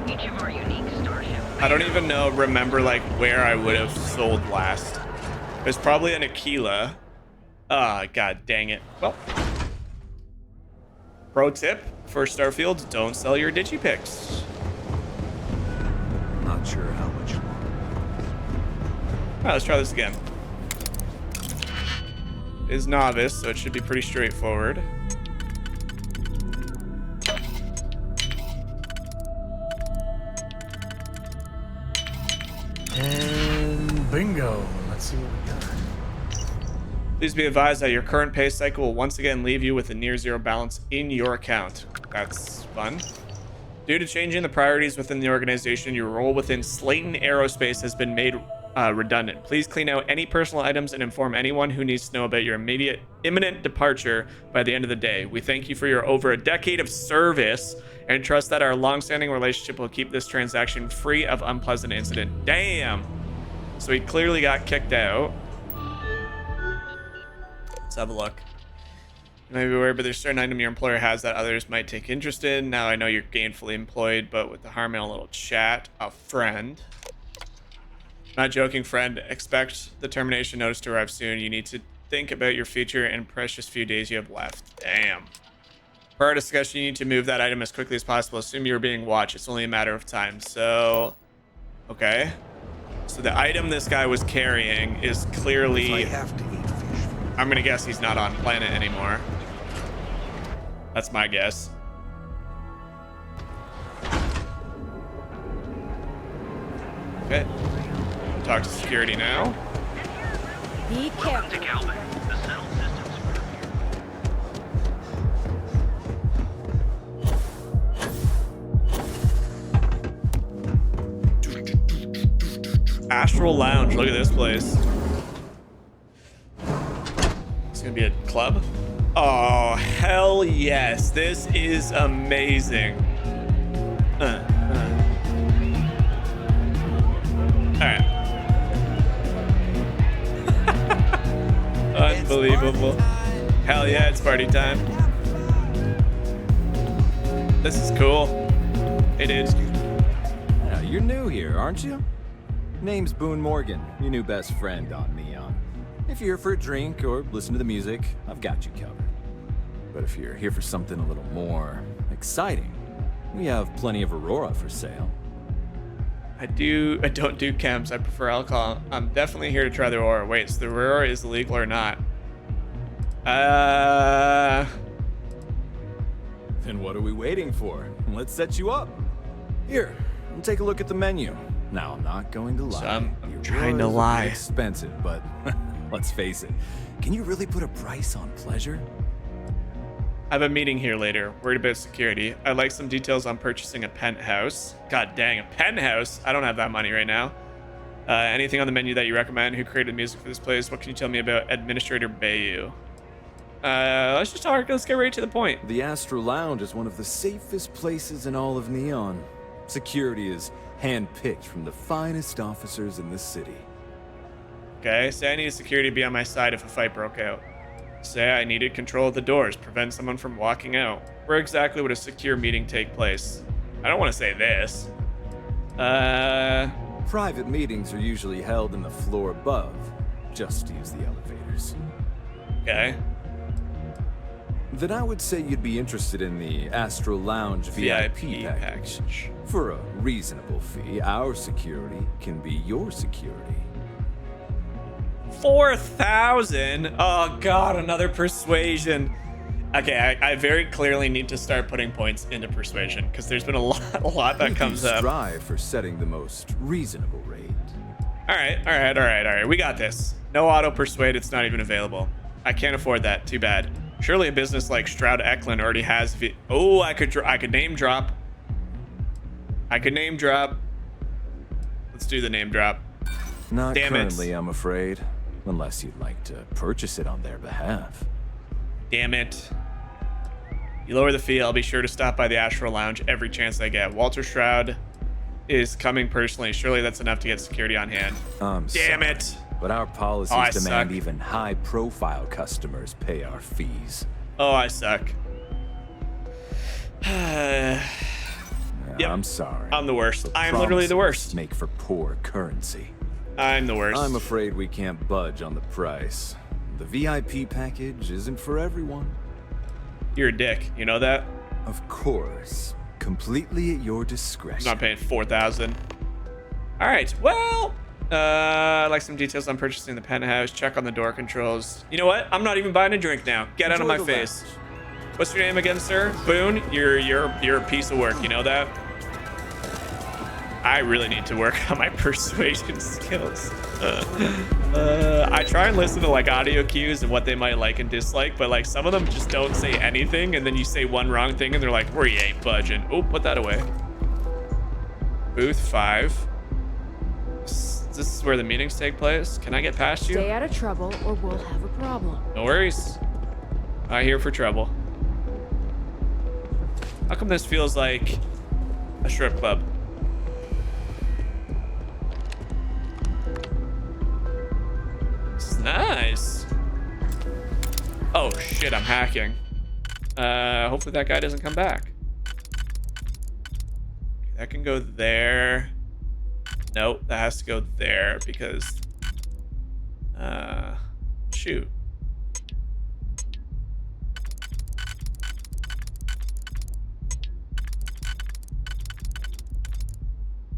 Each of our unique starship. I don't even remember like where I would have sold last. It's probably an Aquila. Ah, god dang it. Well, pro tip for Starfield: don't sell your digipicks. Not sure how much. All right, let's try this again. Is novice, so it should be pretty straightforward. And bingo. Let's see what we got. Please be advised that your current pay cycle will once again leave you with a near zero balance in your account. That's fun. Due to changing the priorities within the organization, your role within Slayton Aerospace has been made redundant. Please clean out any personal items and inform anyone who needs to know about your imminent departure by the end of the day. We thank you for your over a decade of service and trust that our long-standing relationship will keep this transaction free of unpleasant incident. Damn. So he clearly got kicked out. Let's have a look. You may be aware, but there's a certain item your employer has that others might take interest in. Now I know you're gainfully employed, but with the harm in a little chat, a friend. Not joking, friend. Expect the termination notice to arrive soon. You need to think about your future and precious few days you have left. Damn. For our discussion, you need to move that item as quickly as possible. Assume you're being watched. It's only a matter of time. So, okay. So the item this guy was carrying is clearly... I have to eat fish. I'm gonna guess he's not on planet anymore. That's my guess. Okay. Talk to security now. Be careful. To Calvin. The settled systems Astral Lounge. Look at this place. It's gonna be a club. Oh, hell yes. This is amazing. Alright. Unbelievable. Hell yeah, it's party time. This is cool. Hey, dude. Yeah, you're new here, aren't you? Name's Boone Morgan, your new best friend on Neon. If you're here for a drink or listen to the music, I've got you covered. But if you're here for something a little more exciting, we have plenty of Aurora for sale. I don't do chems. I prefer alcohol. I'm definitely here to try the Aurora. Wait, so the Aurora is illegal or not? Then what are we waiting for? Let's set you up. Here, take a look at the menu. Now, I'm not going to lie. So I'm The trying to Aurora's a bit lie. expensive, but let's face it. Can you really put a price on pleasure? I have a meeting here later. Worried about security. I'd like some details on purchasing a penthouse. God dang, a penthouse? I don't have that money right now. Anything on the menu that you recommend? Who created the music for this place? What can you tell me about Administrator Bayou? Let's just talk. Let's get right to the point. The Astral Lounge is one of the safest places in all of Neon. Security is handpicked from the finest officers in the city. Okay, say I needed security to be on my side if a fight broke out. Say I needed control of the doors, prevent someone from walking out. Where exactly would a secure meeting take place? I don't want to say this. Private meetings are usually held in the floor above. Just use the elevators. Okay. then I would say you'd be interested in the Astral Lounge VIP package. For a reasonable fee, our security can be your security. 4,000? Oh god, another persuasion. Okay, I very clearly need to start putting points into persuasion because there's been a lot that comes up. Strive for setting the most reasonable rate. All right. We got this. No auto persuade. It's not even available. I can't afford that. Too bad. Surely a business like Stroud Eklund already has. Oh, I could name drop. Let's do the name drop. Not Damn currently, it. I'm afraid, unless you'd like to purchase it on their behalf. Damn it. You lower the fee, I'll be sure to stop by the Astral Lounge every chance I get. Walter Stroud is coming personally. Surely that's enough to get security on hand. Damn it. But our policies demand suck. even high-profile customers pay our fees. Oh, I suck. Yep. I'm sorry. I'm the worst. But I am literally the worst. promises make for poor currency. I'm the worst. I'm afraid we can't budge on the price. The VIP package isn't for everyone. You're a dick. You know that? Of course. Completely at your discretion. I'm not paying 4,000. All right. Well, I'd like some details on purchasing the penthouse. Check on the door controls. You know what? I'm not even buying a drink now. Get out of my face. What's your name again, sir? Boone. You're a piece of work. You know that? I really need to work on my persuasion skills. I try and listen to like audio cues and what they might like and dislike, but like some of them just don't say anything, and then you say one wrong thing and they're like, we ain't budging. Oh, put that away. Booth 5. This is where the meetings take place. Can I get past you? Stay out of trouble or we'll have a problem. No worries. I'm here for trouble. How come this feels like a strip club? Nice. Oh shit, I'm hacking. Hopefully that guy doesn't come back. That can go there. Nope, that has to go there because shoot.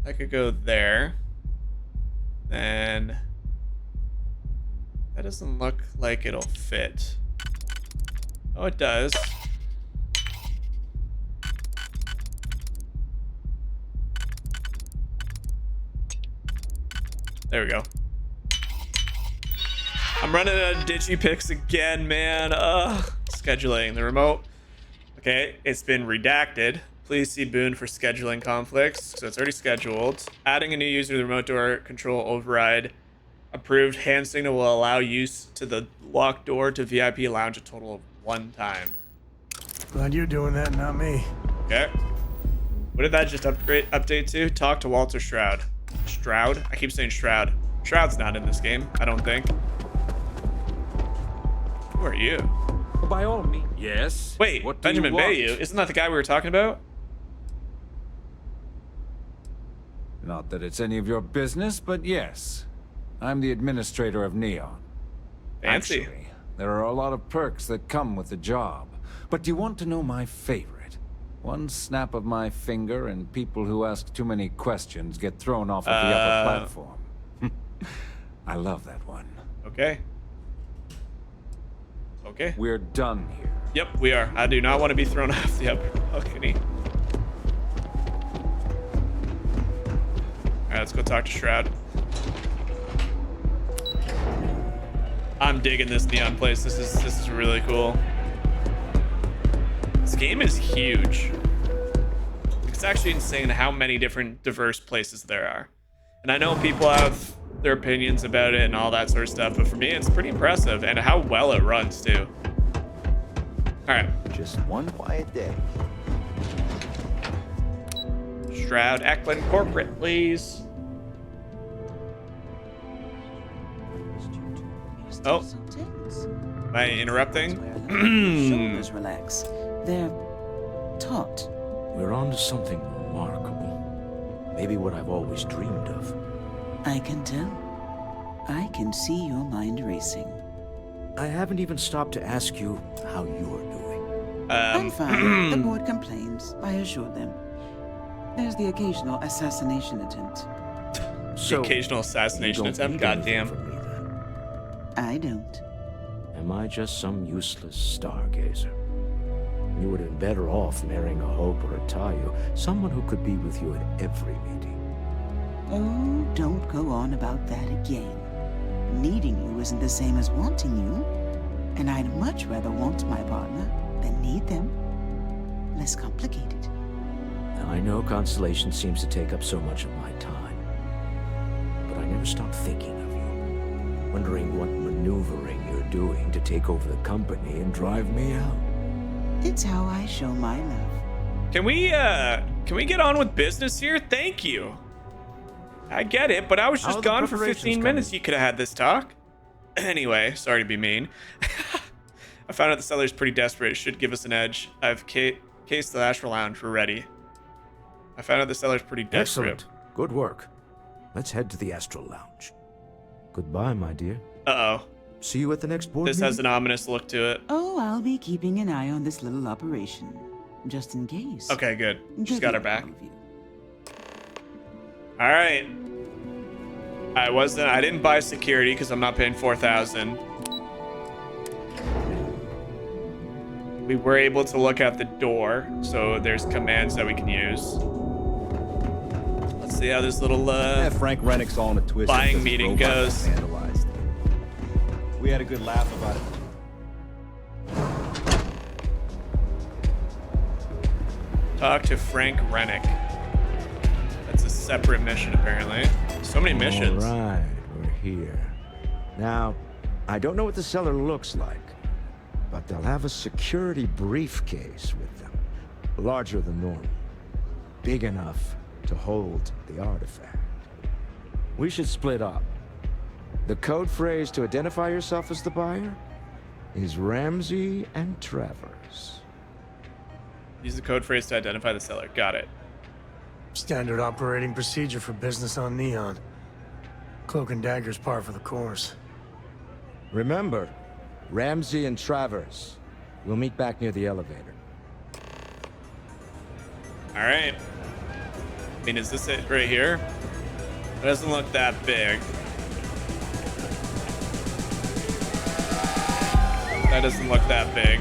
That could go there. Then that doesn't look like it'll fit. Oh, it does. There we go. I'm running out of digipicks again, man. Scheduling the remote. Okay, it's been redacted. Please see Boone for scheduling conflicts. So it's already scheduled. Adding a new user to the remote door control override. Approved. Hand signal will allow use to the locked door to VIP lounge a total of 1 time. Glad you're doing that, not me. Okay. What did that just update to? Talk to Walter Stroud. Stroud? I keep saying Stroud. Stroud's not in this game, I don't think. Who are you? Well, by all means. Yes. Wait, what Benjamin do you want? Bayou. Isn't that the guy we were talking about? Not that it's any of your business, but yes. I'm the administrator of Neon. Fancy. Actually, there are a lot of perks that come with the job. But do you want to know my favorite? One snap of my finger and people who ask too many questions get thrown off of the upper platform. I love that one. Okay. Okay. We're done here. Yep, we are. I do not want to be thrown off the upper balcony. Alright, let's go talk to Shroud. I'm digging this neon place. This is really cool. This game is huge. It's actually insane how many different diverse places there are. And I know people have their opinions about it and all that sort of stuff, but for me it's pretty impressive, and how well it runs too. Alright. Just one quiet day. Stroud Eklund corporate, please. Oh. Am I interrupting? Shoulders relax. They're taut. We're on to something remarkable. Maybe what I've always dreamed of. I can tell. I can see your mind racing. I haven't even stopped to ask you how you're doing. I'm fine. The board complains. I assure them. There's the occasional assassination attempt. The occasional assassination attempt? Goddamn. I don't. Am I just some useless stargazer? You would have been better off marrying a Hope or a Tayu, someone who could be with you at every meeting. Oh, don't go on about that again. Needing you isn't the same as wanting you. And I'd much rather want my partner than need them. Less complicated. I know Constellation seems to take up so much of my time, but I never stop thinking of you, wondering what maneuvering you're doing to take over the company and drive me out. It's how I show my love. Can we get on with business here? Thank you. I get it, but I was just gone for 15 minutes. You could have had this talk. Anyway, sorry to be mean. I found out the seller's pretty desperate. It should give us an edge. I've cased the Astral Lounge. We're ready. I found out the seller's pretty desperate. Excellent. Good work. Let's head to the Astral Lounge. Goodbye, my dear. Uh-oh. See you at the next board This meeting? has an ominous look to it. Oh, I'll be keeping an eye on this little operation. Just in case. Okay, good. She's got our back. All of you. All right. I didn't buy security because I'm not paying 4,000. We were able to look at the door, so there's commands that we can use. Let's see how this little Frank Rennick's all in a twist. buying meeting goes. Vandalized. We had a good laugh about it. Talk to Frank Rennick. That's a separate mission, apparently. So many missions. All right, we're here. Now, I don't know what the seller looks like, but they'll have a security briefcase with them, larger than normal, big enough to hold the artifact. We should split up. The code phrase to identify yourself as the buyer is Ramsey and Travers. Use the code phrase to identify the seller. Got it. Standard operating procedure for business on Neon. Cloak and dagger's par for the course. Remember, Ramsey and Travers. We'll meet back near the elevator. All right. I mean, is this it right here? It doesn't look that big. That doesn't look that big.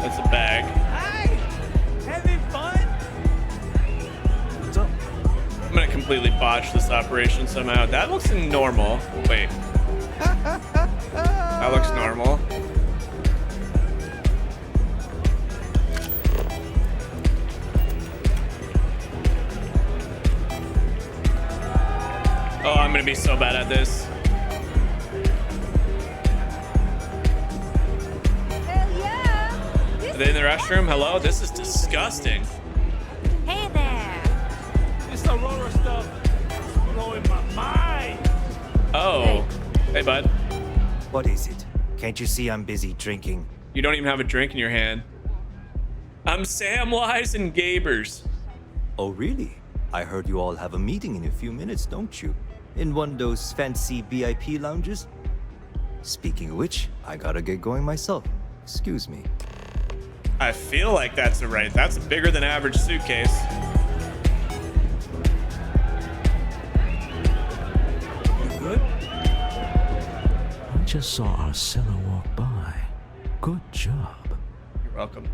That's a bag. Hi! Having fun? What's up? I'm gonna completely botch this operation somehow. That looks normal. Wait. That looks normal. Oh, I'm gonna be so bad at this. Are they in the restroom? Hello? This is disgusting. Hey there. This Aurora stuff is blowing my mind. Oh. Hey, bud. What is it? Can't you see I'm busy drinking? You don't even have a drink in your hand. I'm Samwise and Gabers. Oh, really? I heard you all have a meeting in a few minutes, don't you? In one of those fancy VIP lounges? Speaking of which, I gotta get going myself. Excuse me. I feel like that's a right. That's a bigger than average suitcase. You good? I just saw our seller walk by. Good job. You're welcome.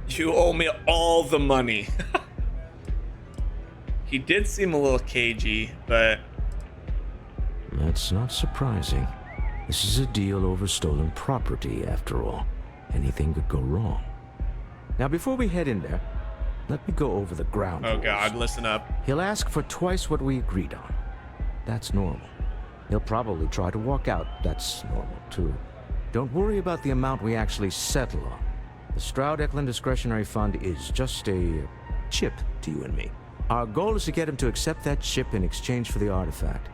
You owe me all the money. He did seem a little cagey, but... That's not surprising. This is a deal over stolen property, after all. Anything could go wrong. Now, before we head in there, let me go over the ground Oh rules. God, listen up. He'll ask for twice what we agreed on. That's normal. He'll probably try to walk out. That's normal, too. Don't worry about the amount we actually settle on. The Stroud-Eklund Discretionary Fund is just a chip to you and me. Our goal is to get him to accept that chip in exchange for the artifact.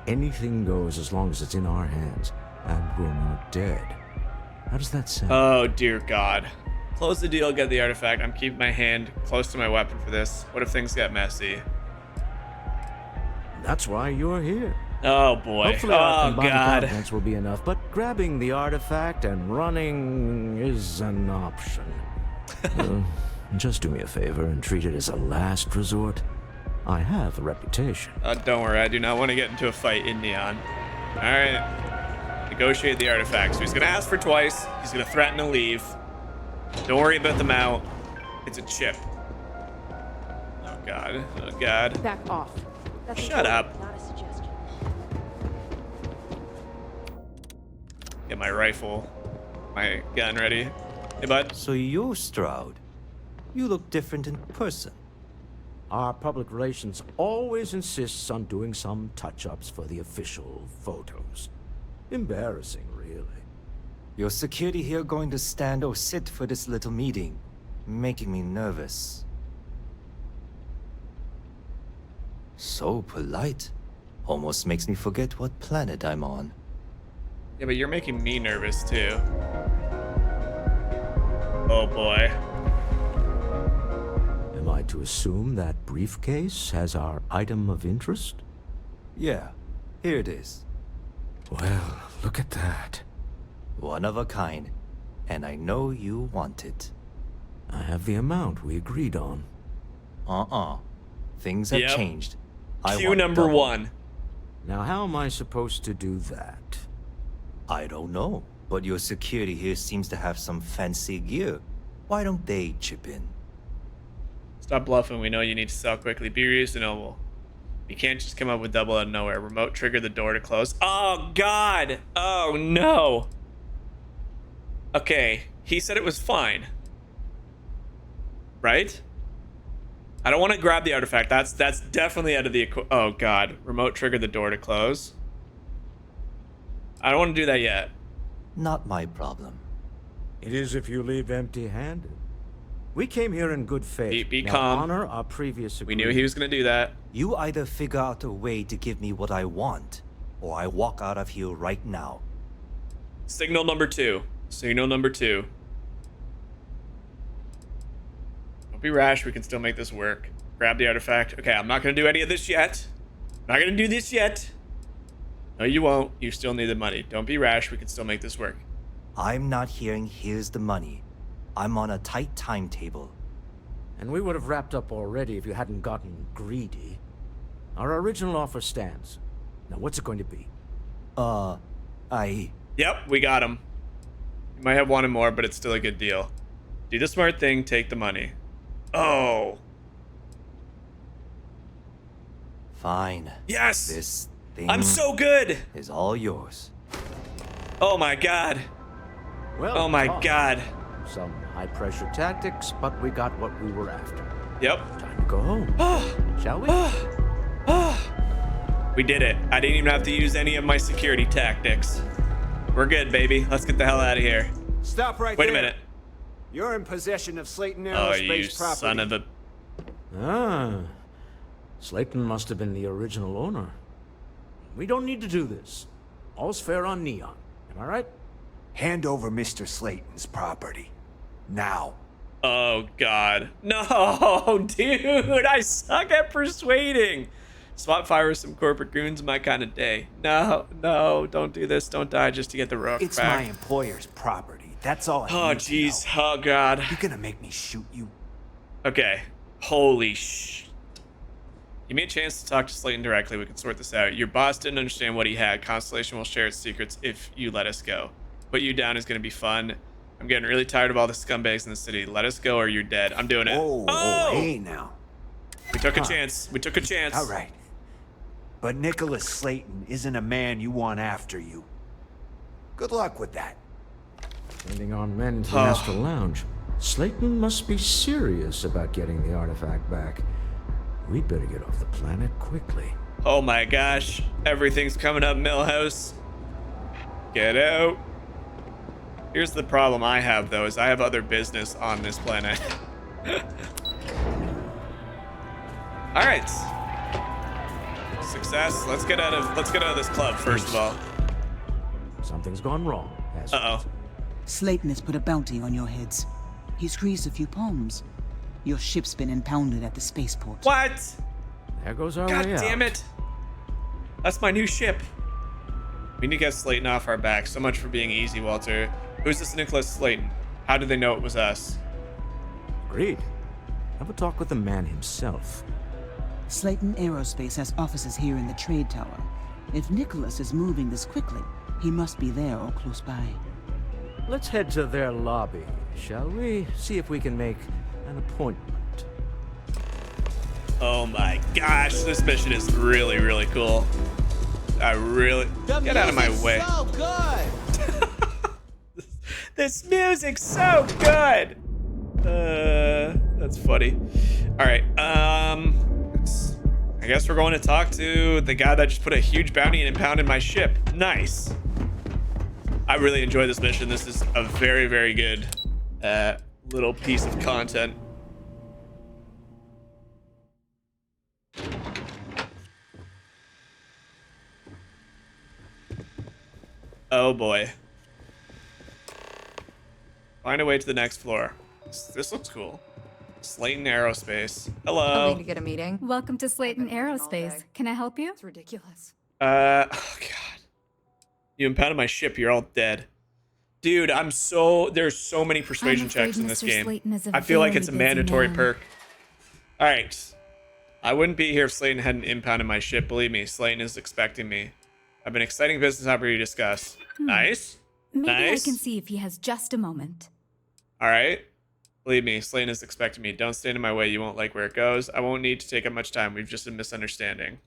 Anything goes as long as it's in our hands, and we're not dead. How does that sound? Oh, dear God. Close the deal, get the artifact. I'm keeping my hand close to my weapon for this. What if things get messy? That's why you're here. Oh boy. Hopefully our combined God. contents will be enough, but grabbing the artifact and running is an option. Just do me a favor and treat it as a last resort. I have a reputation. Don't worry, I do not want to get into a fight in Neon. All right. Negotiate the artifact. So he's going to ask for twice. He's going to threaten to leave. Don't worry about the mount. It's a chip. Oh, God. Oh, God. Back off. That's Shut up. Not a suggestion. Get my rifle, my gun ready. Hey, bud. So you're Stroud. You look different in person. Our public relations always insists on doing some touch-ups for the official photos. Embarrassing, really. Your security here going to stand or sit for this little meeting, making me nervous. So polite. Almost makes me forget what planet I'm on. Yeah, but you're making me nervous, too. Oh, boy. Am I to assume that briefcase has our item of interest? Yeah, here it is. Well, look at that. One of a kind, and I know you want it. I have the amount we agreed on. Things have changed. Cue number one. Now, how am I supposed to do that? I don't know, but your security here seems to have some fancy gear. Why don't they chip in? Stop bluffing. We know you need to sell quickly. Be reasonable. You can't just come up with double out of nowhere. Remote trigger the door to close. Oh, God. Oh, no. Okay. He said it was fine. Right? I don't want to grab the artifact. That's definitely out of the... Oh, God. Remote trigger the door to close. I don't want to do that yet. Not my problem. It is if you leave empty-handed. We came here in good faith. Be now calm. Honor our previous agreement. We knew he was going to do that. You either figure out a way to give me what I want, or I walk out of here right now. Signal number 2. Signal number 2. Don't be rash. We can still make this work. Grab the artifact. Okay, I'm not going to do any of this yet. Not going to do this yet. No, you won't. You still need the money. Don't be rash. We can still make this work. I'm not hearing, here's the money. I'm on a tight timetable. And we would have wrapped up already if you hadn't gotten greedy. Our original offer stands. Now, what's it going to be? Yep, we got him. You might have wanted more, but it's still a good deal. Do the smart thing, take the money. Oh. Fine. Yes! This thing I'm so good! Is all yours. Oh my God. Well, oh my God. Some high-pressure tactics, but we got what we were after. Yep. Time to go home. Shall we? We did it. I didn't even have to use any of my security tactics. We're good, baby. Let's get the hell out of here. Stop right Wait there. a minute. You're in possession of Slayton Oh, you Aerospace property. son of a... Ah. Slayton must have been the original owner. We don't need to do this. All's fair on Neon. Am I right? Hand over Mr. Slayton's property. Now. Oh, God. No, dude. I suck at persuading. Swap fire with some corporate goons, my kind of day. No, don't do this. Don't die just to get the rough It's my employer's property. That's all I need to know. jeez. Oh, God. You gonna make me shoot you? Okay. Holy sh... Give me a chance to talk to Slayton directly. We can sort this out. Your boss didn't understand what he had. Constellation will share its secrets if you let us go. Put you down is going to be fun. I'm getting really tired of all the scumbags in the city. Let us go or you're dead. I'm doing it. Oh, hey now. We took a chance. We took a chance. All right. But Nicholas Slayton isn't a man you want after you. Good luck with that. Sending on men to the Master Lounge. Slayton must be serious about getting the artifact back. We'd better get off the planet quickly. Oh my gosh. Everything's coming up, Millhouse. Get out. Here's the problem I have, though, is I have other business on this planet. All right. Success. Let's get out of this club first of all. Something's gone wrong. Uh-oh. Slayton has put a bounty on your heads. He's greased a few palms. Your ship's been impounded at the spaceport. What? There goes our God way out. damn it. That's my new ship. We need to get Slayton off our back. So much for being easy, Walter. Who's this Nicholas Slayton? How did they know it was us? Agreed. Have a talk with the man himself. Slayton Aerospace has offices here in the trade tower. If Nicholas is moving this quickly, he must be there or close by. Let's head to their lobby, shall we? See if we can make an appointment. Oh my gosh, this mission is really, really cool. Get out of my way. So good. This music's so good. That's funny. All right. I guess we're going to talk to the guy that just put a huge bounty and impounded my ship. Nice. I really enjoy this mission. This is a very, very good little piece of content. Oh boy. Find a way to the next floor. This looks cool. Slayton Aerospace. Hello. To get a meeting. Welcome to Slayton Aerospace. Can I help you? It's ridiculous. Oh god. You impounded my ship. You're all dead. Dude, there's so many persuasion checks in this game. I feel like it's a mandatory perk. All right. I wouldn't be here if Slayton hadn't impounded my ship. Believe me, Slayton is expecting me. I've an exciting business opportunity to discuss. Nice. Maybe Nice. I can see if he has just a moment. All right. Believe me, Slayton is expecting me. Don't stand in my way. You won't like where it goes. I won't need to take up much time. We've just a misunderstanding.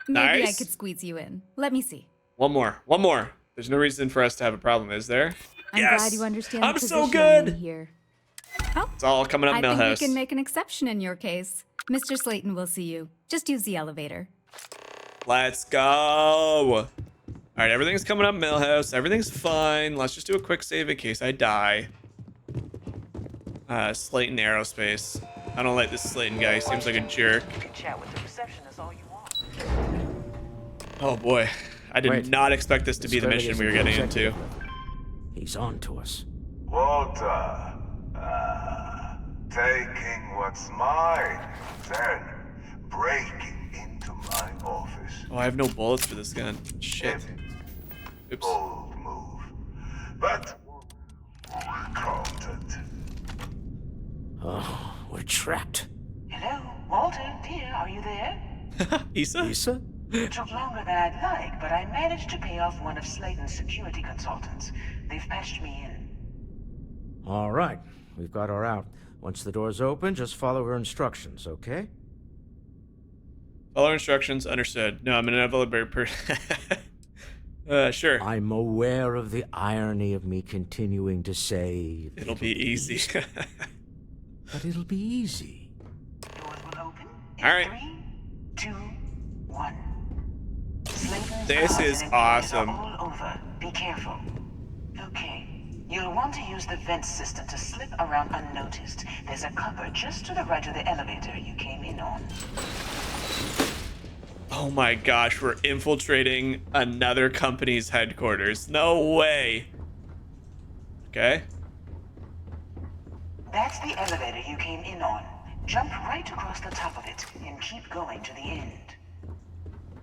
Maybe Nice. I could squeeze you in. Let me see. One more. There's no reason for us to have a problem, is there? I'm glad you understand. I'm the so position I'm in good. Here. It's all coming up, I think Millhouse. we can make an exception in your case. Mr. Slayton will see you. Just use the elevator. Let's go. All right, everything's coming up, Millhouse. Everything's fine. Let's just do a quick save in case I die. Slayton Aerospace. I don't like this Slayton guy. He seems like a jerk. You can chat with the receptionist all you want. Oh boy, I did not expect this to be the This mission guy we were isn't getting into. executive. He's on to us. Walter, taking what's mine, then breaking into my office. Oh, I have no bullets for this gun. Shit. Oops. Bold move, but counted. Oh, we're trapped. Hello, Walter, dear, are you there? Issa? Issa? It took longer than I'd like, but I managed to pay off one of Slayton's security consultants. They've patched me in. All right, we've got her out. Once the door's open, just follow her instructions, okay? Follow instructions, understood. No, I'm an elevator sure. I'm aware of the irony of me continuing to say... It'll be easy. But it'll be easy. Doors will open in All right. 3, 2, 1. Slayton's This cars is and employees awesome. are all over. Be careful. Okay. You'll want to use the vent system to slip around unnoticed. There's a cupboard just to the right of the elevator you came in on. Oh my gosh, we're infiltrating another company's headquarters. No way. Okay. That's the elevator you came in on. Jump right across the top of it and keep going to the end.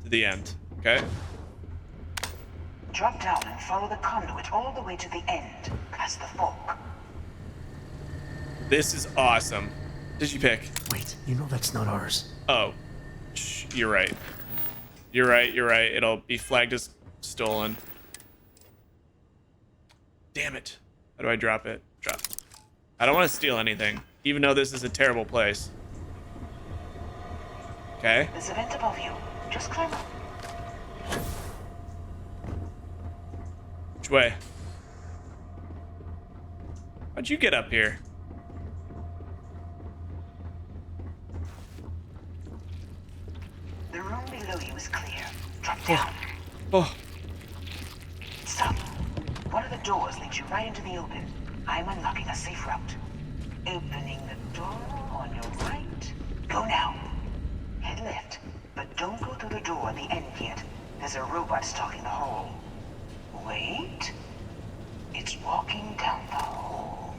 To the end. Okay. Drop down and follow the conduit all the way to the end, past the fork. This is awesome. Did you pick? Wait, you know that's not ours. Oh. You're right. You're right. It'll be flagged as stolen. Damn it. How do I drop it? Drop. I don't want to steal anything, even though this is a terrible place. Okay. There's a vent above you. Just climb up. Which way? How'd you get up here? The room below you is clear. Drop down. Oh. Stop. One of the doors leads you right into the open. I'm unlocking a safe route. Opening the door on your right. Go now. Head left, but don't go through the door at the end yet. There's a robot stalking the hall. Wait. It's walking down the hall.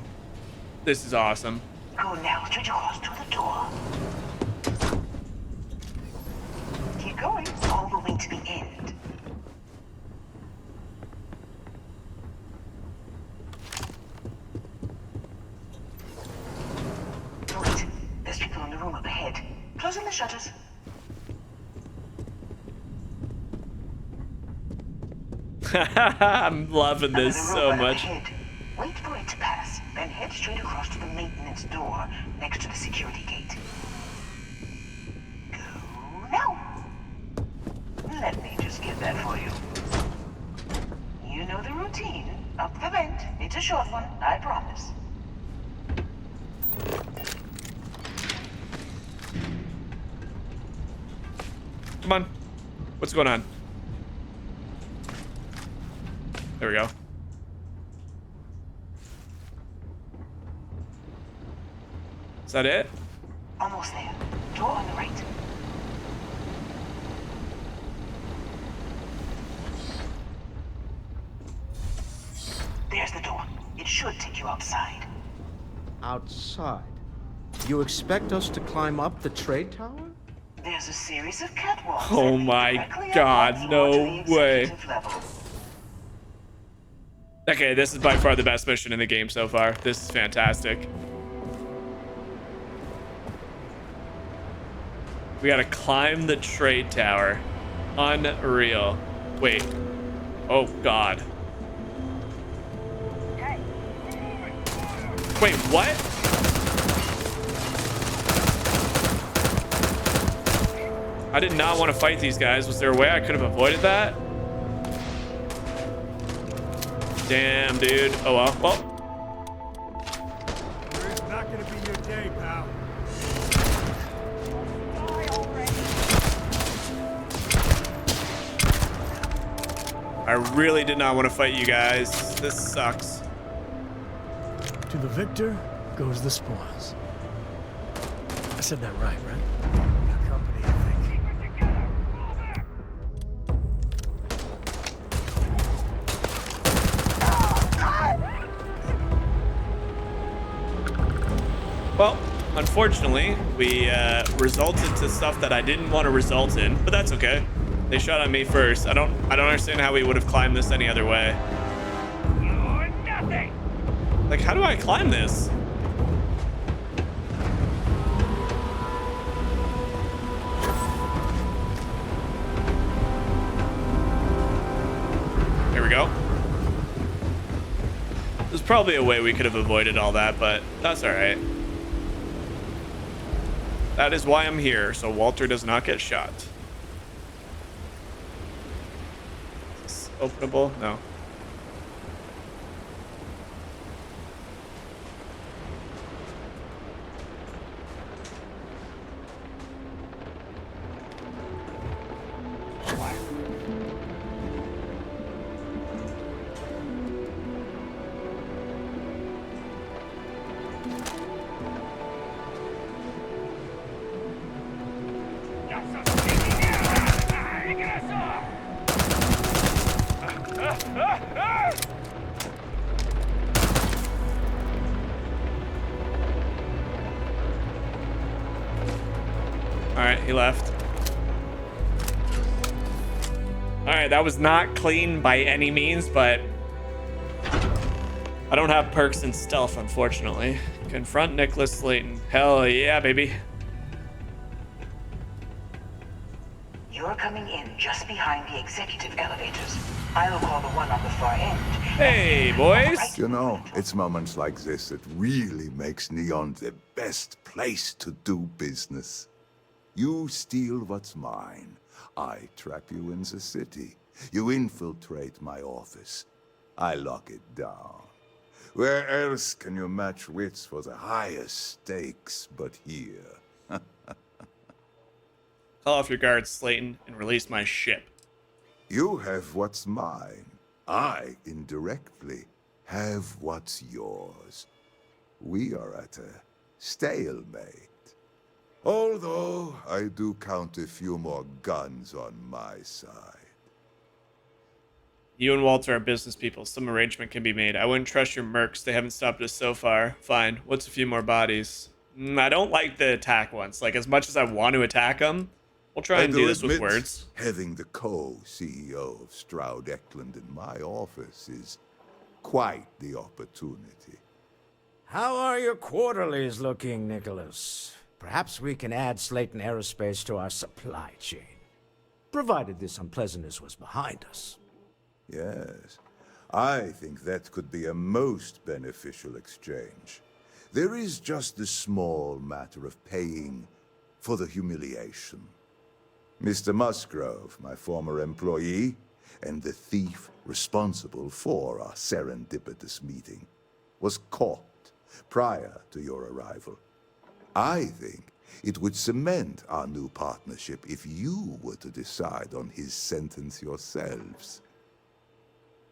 This is awesome. Go now, straight across to the door. Keep going all the way to the end. Wait, there's people in the room up ahead. Closing the shutters. I'm loving this so much. Wait for it to pass, then head straight across to the maintenance door next to the security gate. Go now. Let me just get that for you. You know the routine. Up the vent. It's a short one, I promise. Come on. What's going on? There we go. Is that it? Almost there. Door on the right. There's the door. It should take you outside. Outside? You expect us to climb up the trade tower? There's a series of catwalks. Oh my god, no way. Okay, this is by far the best mission in the game so far. This is fantastic. We gotta climb the trade tower. Unreal. Wait. Oh god. Wait, what? I did not want to fight these guys. Was there a way I could have avoided that? Damn, dude. Oh well. Well. It's not gonna be your day, pal. I really did not want to fight you guys. This sucks. To the victor goes the spoils. I said that right? Got company, I think. Well, unfortunately, we resulted to stuff that I didn't want to result in, but that's okay. They shot at me first. I don't understand how we would have climbed this any other way. Like, how do I climb this? Here we go. There's probably a way we could have avoided all that, but that's all right. That is why I'm here, so Walter does not get shot. Is this openable? No. Alright, he left. Alright, that was not clean by any means, but I don't have perks in stealth, unfortunately. Confront Nicholas Slayton. Hell yeah, baby. You're coming in just behind the executive elevators. I'll call the one on the far end. Hey, boys. You know, it's moments like this that really makes Neon the best place to do business. You steal what's mine. I trap you in the city. You infiltrate my office. I lock it down. Where else can you match wits for the highest stakes but here? Call off your guards, Slayton, and release my ship. You have what's mine. I, indirectly, have what's yours. We are at a stalemate. Although, I do count a few more guns on my side. You and Walter are business people. Some arrangement can be made. I wouldn't trust your mercs. They haven't stopped us so far. Fine. What's a few more bodies? I don't like the attack ones. Like, as much as I want to attack them, We'll try and I do this with admit, words. Having the co-CEO of Stroud Eklund in my office is quite the opportunity. How are your quarterlies looking, Nicholas? Perhaps we can add Slayton Aerospace to our supply chain, provided this unpleasantness was behind us. Yes, I think that could be a most beneficial exchange. There is just the small matter of paying for the humiliation. Mr. Musgrove, my former employee, and the thief responsible for our serendipitous meeting, was caught prior to your arrival. I think it would cement our new partnership if you were to decide on his sentence yourselves.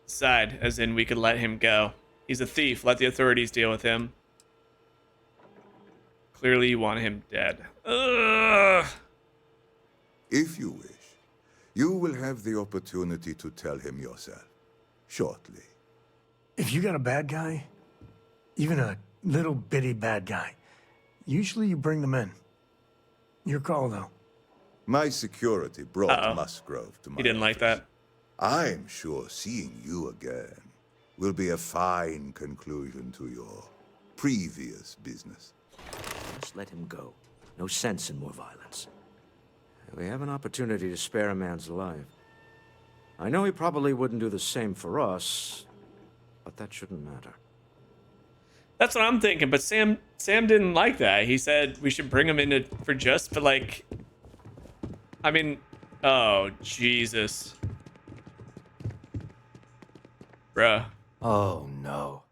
Decide, as in we could let him go. He's a thief. Let the authorities deal with him. Clearly you want him dead. Ugh. If you wish, you will have the opportunity to tell him yourself, shortly. If you got a bad guy, even a little bitty bad guy, usually you bring them in. Your call, though. My security brought Musgrove to my He didn't like that. I'm sure seeing you again will be a fine conclusion to your previous business. Just let him go. No sense in more violence. We have an opportunity to spare a man's life. I know he probably wouldn't do the same for us, but that shouldn't matter. That's what I'm thinking, but Sam didn't like that. He said we should bring him in for just, but like, I mean, oh, Jesus. Bruh. Oh, no.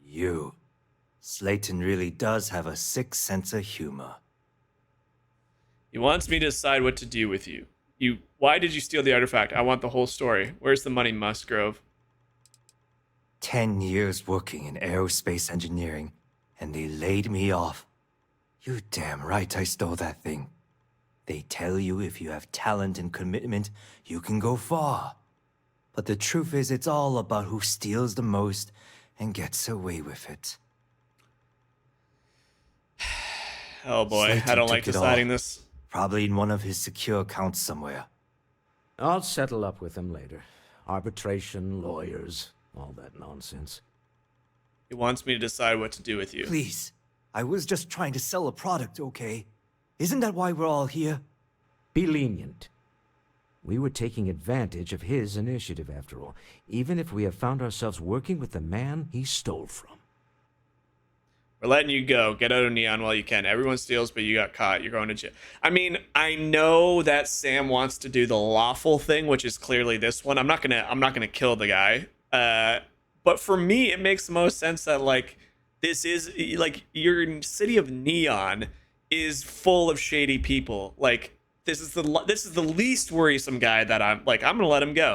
You. Slayton really does have a sick sense of humor. He wants me to decide what to do with you. Why did you steal the artifact? I want the whole story. Where's the money, Musgrove? 10 years working in aerospace engineering, and they laid me off. You damn right I stole that thing. They tell you if you have talent and commitment, you can go far. But the truth is, it's all about who steals the most and gets away with it. Oh boy, Slayton I don't like took it deciding all. this. Probably in one of his secure accounts somewhere. I'll settle up with him later. Arbitration, lawyers, all that nonsense. He wants me to decide what to do with you. Please, I was just trying to sell a product, okay? Isn't that why we're all here? Be lenient. We were taking advantage of his initiative, after all, even if we have found ourselves working with the man he stole from. We're letting you go. Get out of Neon while you can. Everyone steals, but you got caught. You're going to jail. I mean, I know that Sam wants to do the lawful thing, which is clearly this one. I'm not gonna kill the guy. But for me, it makes the most sense that like this is like your city of Neon is full of shady people. Like this is the least worrisome guy that I'm gonna let him go.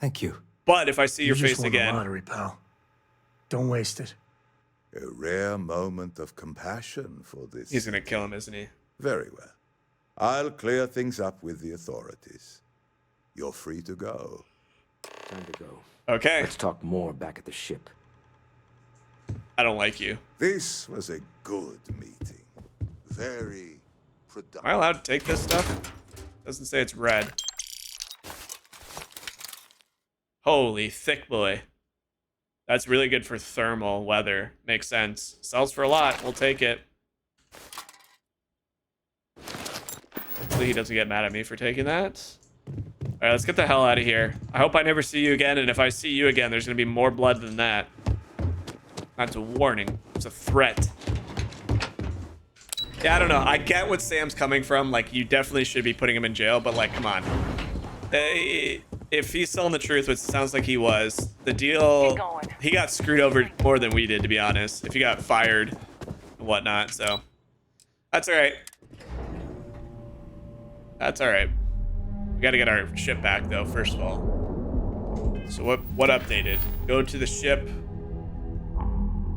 Thank you. But if I see your You just face won the again, lottery, pal. Don't waste it. A rare moment of compassion for this. he's gonna kill him, isn't he? Very well. I'll clear things up with the authorities. You're free to go. Time to go. Okay. Let's talk more back at the ship. I don't like you. This was a good meeting. Very productive. Am I allowed to take this stuff? Doesn't say it's red. Holy thick boy. That's really good for thermal weather. Makes sense. Sells for a lot. We'll take it. Hopefully he doesn't get mad at me for taking that. All right, let's get the hell out of here. I hope I never see you again, and if I see you again, there's going to be more blood than that. That's a warning. It's a threat. Yeah, I don't know. I get what Sam's coming from. Like, you definitely should be putting him in jail, but, like, come on. If he's telling the truth, which sounds like he was, the deal, he got screwed over more than we did, to be honest, if he got fired and whatnot, so that's all right. That's all right. We got to get our ship back, though, first of all. So what updated? Go to the ship.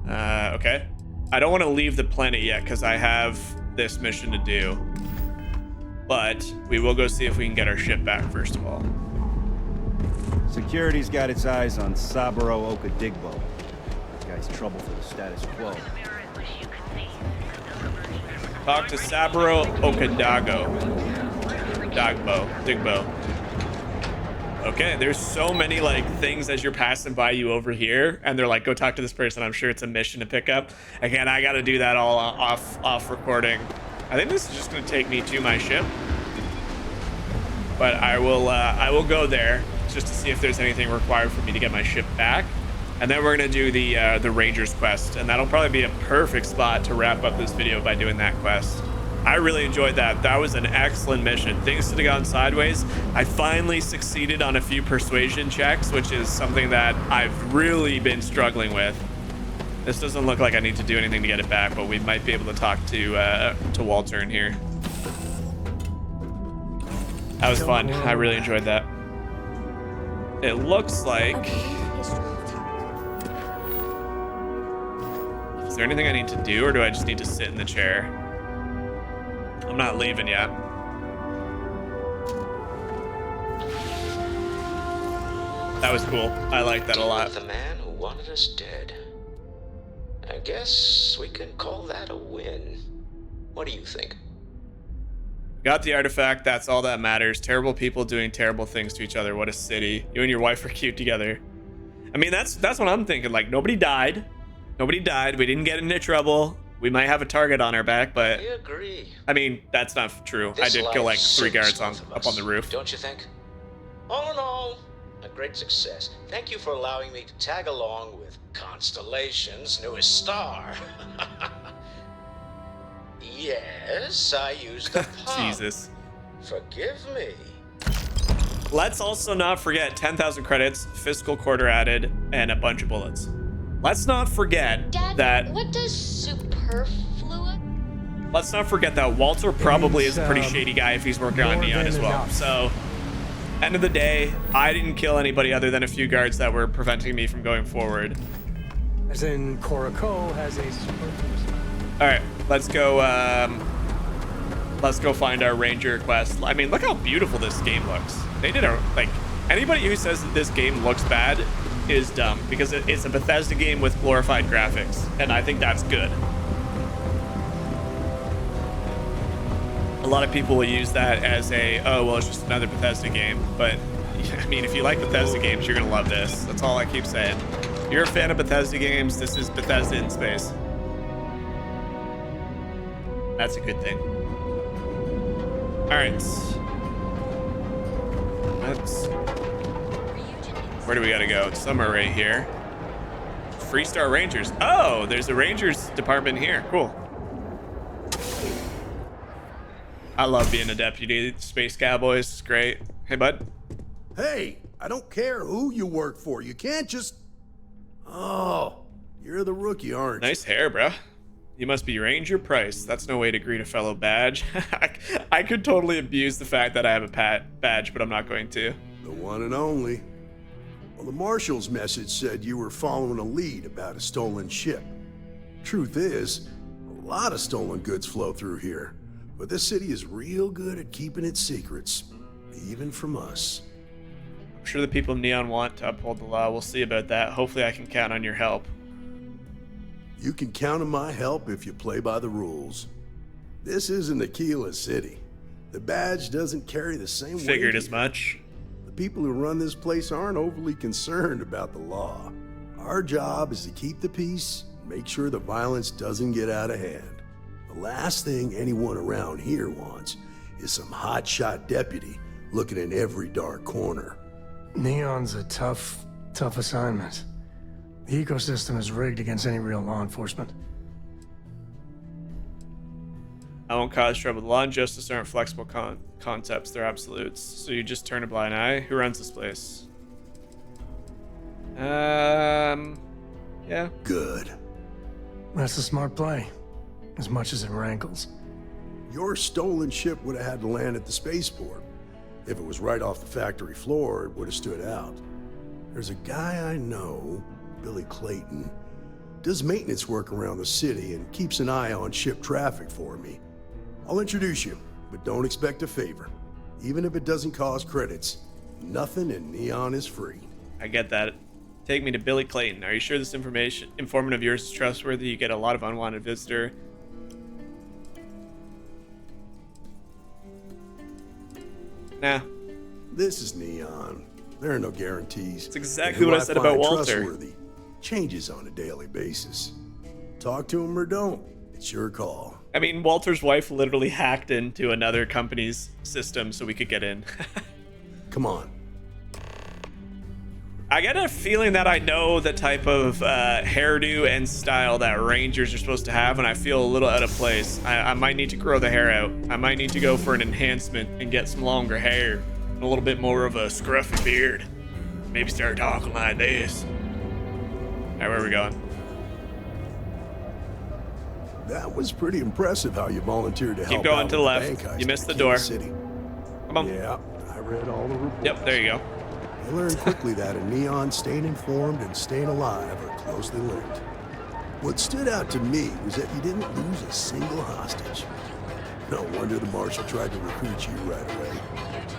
Okay. I don't want to leave the planet yet because I have this mission to do. But we will go see if we can get our ship back, first of all. Security's got its eyes on Saburo Okadigbo. This guy's trouble for the status quo. Talk to Saburo Okadago. Digbo. Okay, there's so many like things as you're passing by you over here, and they're like, go talk to this person. I'm sure it's a mission to pick up. Again, I got to do that all off recording. I think this is just going to take me to my ship, but I will go there just to see if there's anything required for me to get my ship back, and then we're going to do the Rangers quest, and that'll probably be a perfect spot to wrap up this video by doing that quest. I really enjoyed that. That was an excellent mission. Things could have gone sideways. I finally succeeded on a few persuasion checks, which is something that I've really been struggling with. This doesn't look like I need to do anything to get it back, but we might be able to talk to Walter in here. That was fun. I really enjoyed that. It looks like... Is there anything I need to do, or do I just need to sit in the chair? I'm not leaving yet. That was cool. I like that a lot. The man who wanted us dead. I guess we can call that a win. What do you think? Got the artifact. That's all that matters. Terrible people doing terrible things to each other. What a city. You and your wife are cute together. I mean, that's what I'm thinking. Like, nobody died. Nobody died. We didn't get into trouble. We might have a target on our back, but I agree. I mean, that's not true. I did kill like 3 guards up on the roof. Don't you think? All in all, a great success. Thank you for allowing me to tag along with Constellation's newest star. Yes, I used the pump. Jesus. Forgive me. Let's also not forget 10,000 credits, fiscal quarter added, and a bunch of bullets. Let's not forget that... What does superfluous? Let's not forget that Walter probably is a pretty shady guy if he's working on Neon as well. So, end of the day, I didn't kill anybody other than a few guards that were preventing me from going forward. As in, Korako has a superfluous. All right, let's go find our Ranger quest. I mean, look how beautiful this game looks. They did anybody who says that this game looks bad is dumb, because it's a Bethesda game with glorified graphics, and I think that's good. A lot of people will use that as a, oh, well, it's just another Bethesda game, but I mean, if you like Bethesda games, you're gonna love this. That's all I keep saying. If you're a fan of Bethesda games, this is Bethesda in space. That's a good thing. All right. Where do we gotta go? It's somewhere right here. Freestar Rangers. Oh, there's a Rangers department here. Cool. I love being a deputy. Space Cowboys. It's great. Hey, bud. Hey, I don't care who you work for. You can't just... Oh, you're the rookie, aren't you? Nice hair, bro. You must be Ranger Price. That's no way to greet a fellow badge. I could totally abuse the fact that I have a badge, but I'm not going to. The one and only. Well, the Marshal's message said you were following a lead about a stolen ship. Truth is, a lot of stolen goods flow through here, but this city is real good at keeping its secrets, even from us. I'm sure the people of Neon want to uphold the law. We'll see about that. Hopefully I can count on your help. You can count on my help if you play by the rules. This isn't Aquila City. The badge doesn't carry the same weight. Figured as much. The people who run this place aren't overly concerned about the law. Our job is to keep the peace and make sure the violence doesn't get out of hand. The last thing anyone around here wants is some hotshot deputy looking in every dark corner. Neon's a tough assignment. The ecosystem is rigged against any real law enforcement. I won't cause trouble. The law and justice aren't flexible concepts, they're absolutes. So you just turn a blind eye? Who runs this place? Yeah. Good. That's a smart play, as much as it rankles. Your stolen ship would have had to land at the spaceport. If it was right off the factory floor, it would have stood out. There's a guy I know, Billy Clayton, does maintenance work around the city and keeps an eye on ship traffic for me. I'll introduce you, but don't expect a favor. Even if it doesn't cause credits, nothing in Neon is free. I get that. Take me to Billy Clayton. Are you sure this informant of yours is trustworthy? You get a lot of unwanted visitor. Nah. This is Neon. There are no guarantees. It's exactly what I said about Walter. Trustworthy changes on a daily basis. Talk to him or don't. It's your call. I mean, Walter's wife literally hacked into another company's system so we could get in. Come on. I get a feeling that I know the type of hairdo and style that Rangers are supposed to have, and I feel a little out of place. I might need to grow the hair out. I might need to go for an enhancement and get some longer hair. And a little bit more of a scruffy beard. Maybe start talking like this. Alright, where are we going? That was pretty impressive how you volunteered to help Keep going out to the with left. bank heist You missed the in door. Kansas City. Come on. Yeah, I read all the reports. Yep, there you go. You learn quickly that a Neon staying informed and staying alive are closely linked. What stood out to me was that you didn't lose a single hostage. No wonder the marshal tried to recruit you right away.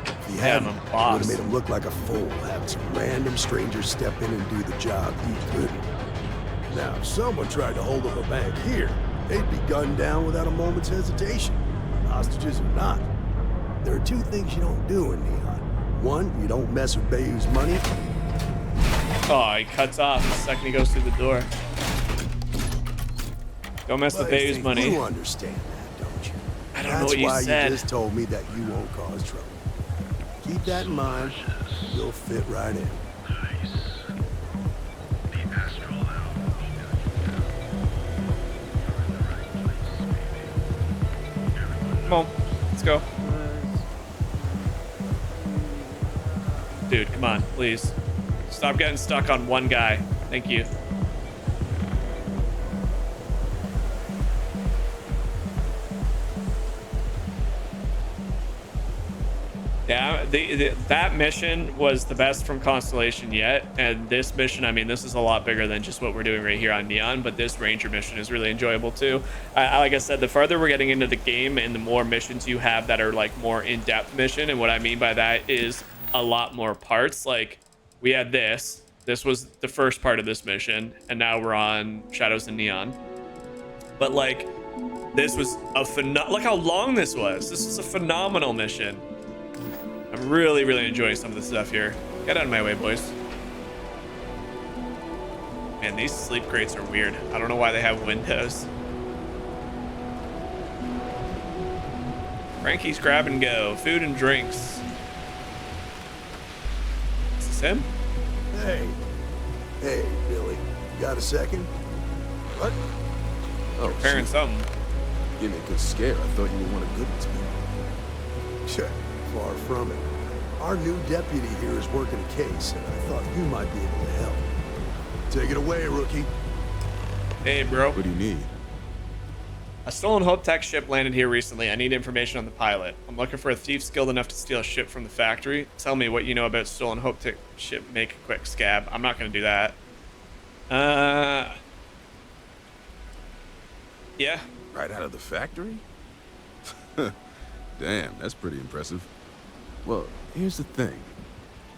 If he hadn't, it would have made him look like a fool, having some random stranger step in and do the job he couldn't. Now, if someone tried to hold up a bank here, they'd be gunned down without a moment's hesitation. Hostages or not. There are two things you don't do in Neon. One, you don't mess with Bayou's money. Oh, he cuts off the second he goes through the door. Don't mess with Bayou's money. You understand that, don't you? I don't know what you said. That's why you just told me that you won't cause trouble. Keep that in mind. You'll fit right in. Come on, let's go. Dude, come on, please. Stop getting stuck on one guy. Thank you. Yeah, that mission was the best from Constellation yet, and this mission, I mean, this is a lot bigger than just what we're doing right here on Neon, but this Ranger mission is really enjoyable too. Like I said, the farther we're getting into the game and the more missions you have that are like more in-depth mission, and what I mean by that is a lot more parts. Like we had this was the first part of this mission, and now we're on Shadows and Neon. But like, this was a look how long this was. This is a phenomenal mission. I'm really, really enjoying some of the stuff here. Get out of my way, boys. Man, these sleep crates are weird. I don't know why they have windows. Frankie's grab and go. Food and drinks. Is this him? Hey. Hey, Billy. Got a second? What? Oh, preparing something. Give me a good scare. I thought you were one of Goodman's men. Sure. Far from it. Our new deputy here is working a case, and I thought you might be able to help. Take it away, rookie. Hey, bro. What do you need? A stolen Hope Tech ship landed here recently. I need information on the pilot. I'm looking for a thief skilled enough to steal a ship from the factory. Tell me what you know about stolen Hope Tech ship. Make a quick scab. I'm not going to do that. Yeah. Right out of the factory? Damn, that's pretty impressive. Well, here's the thing.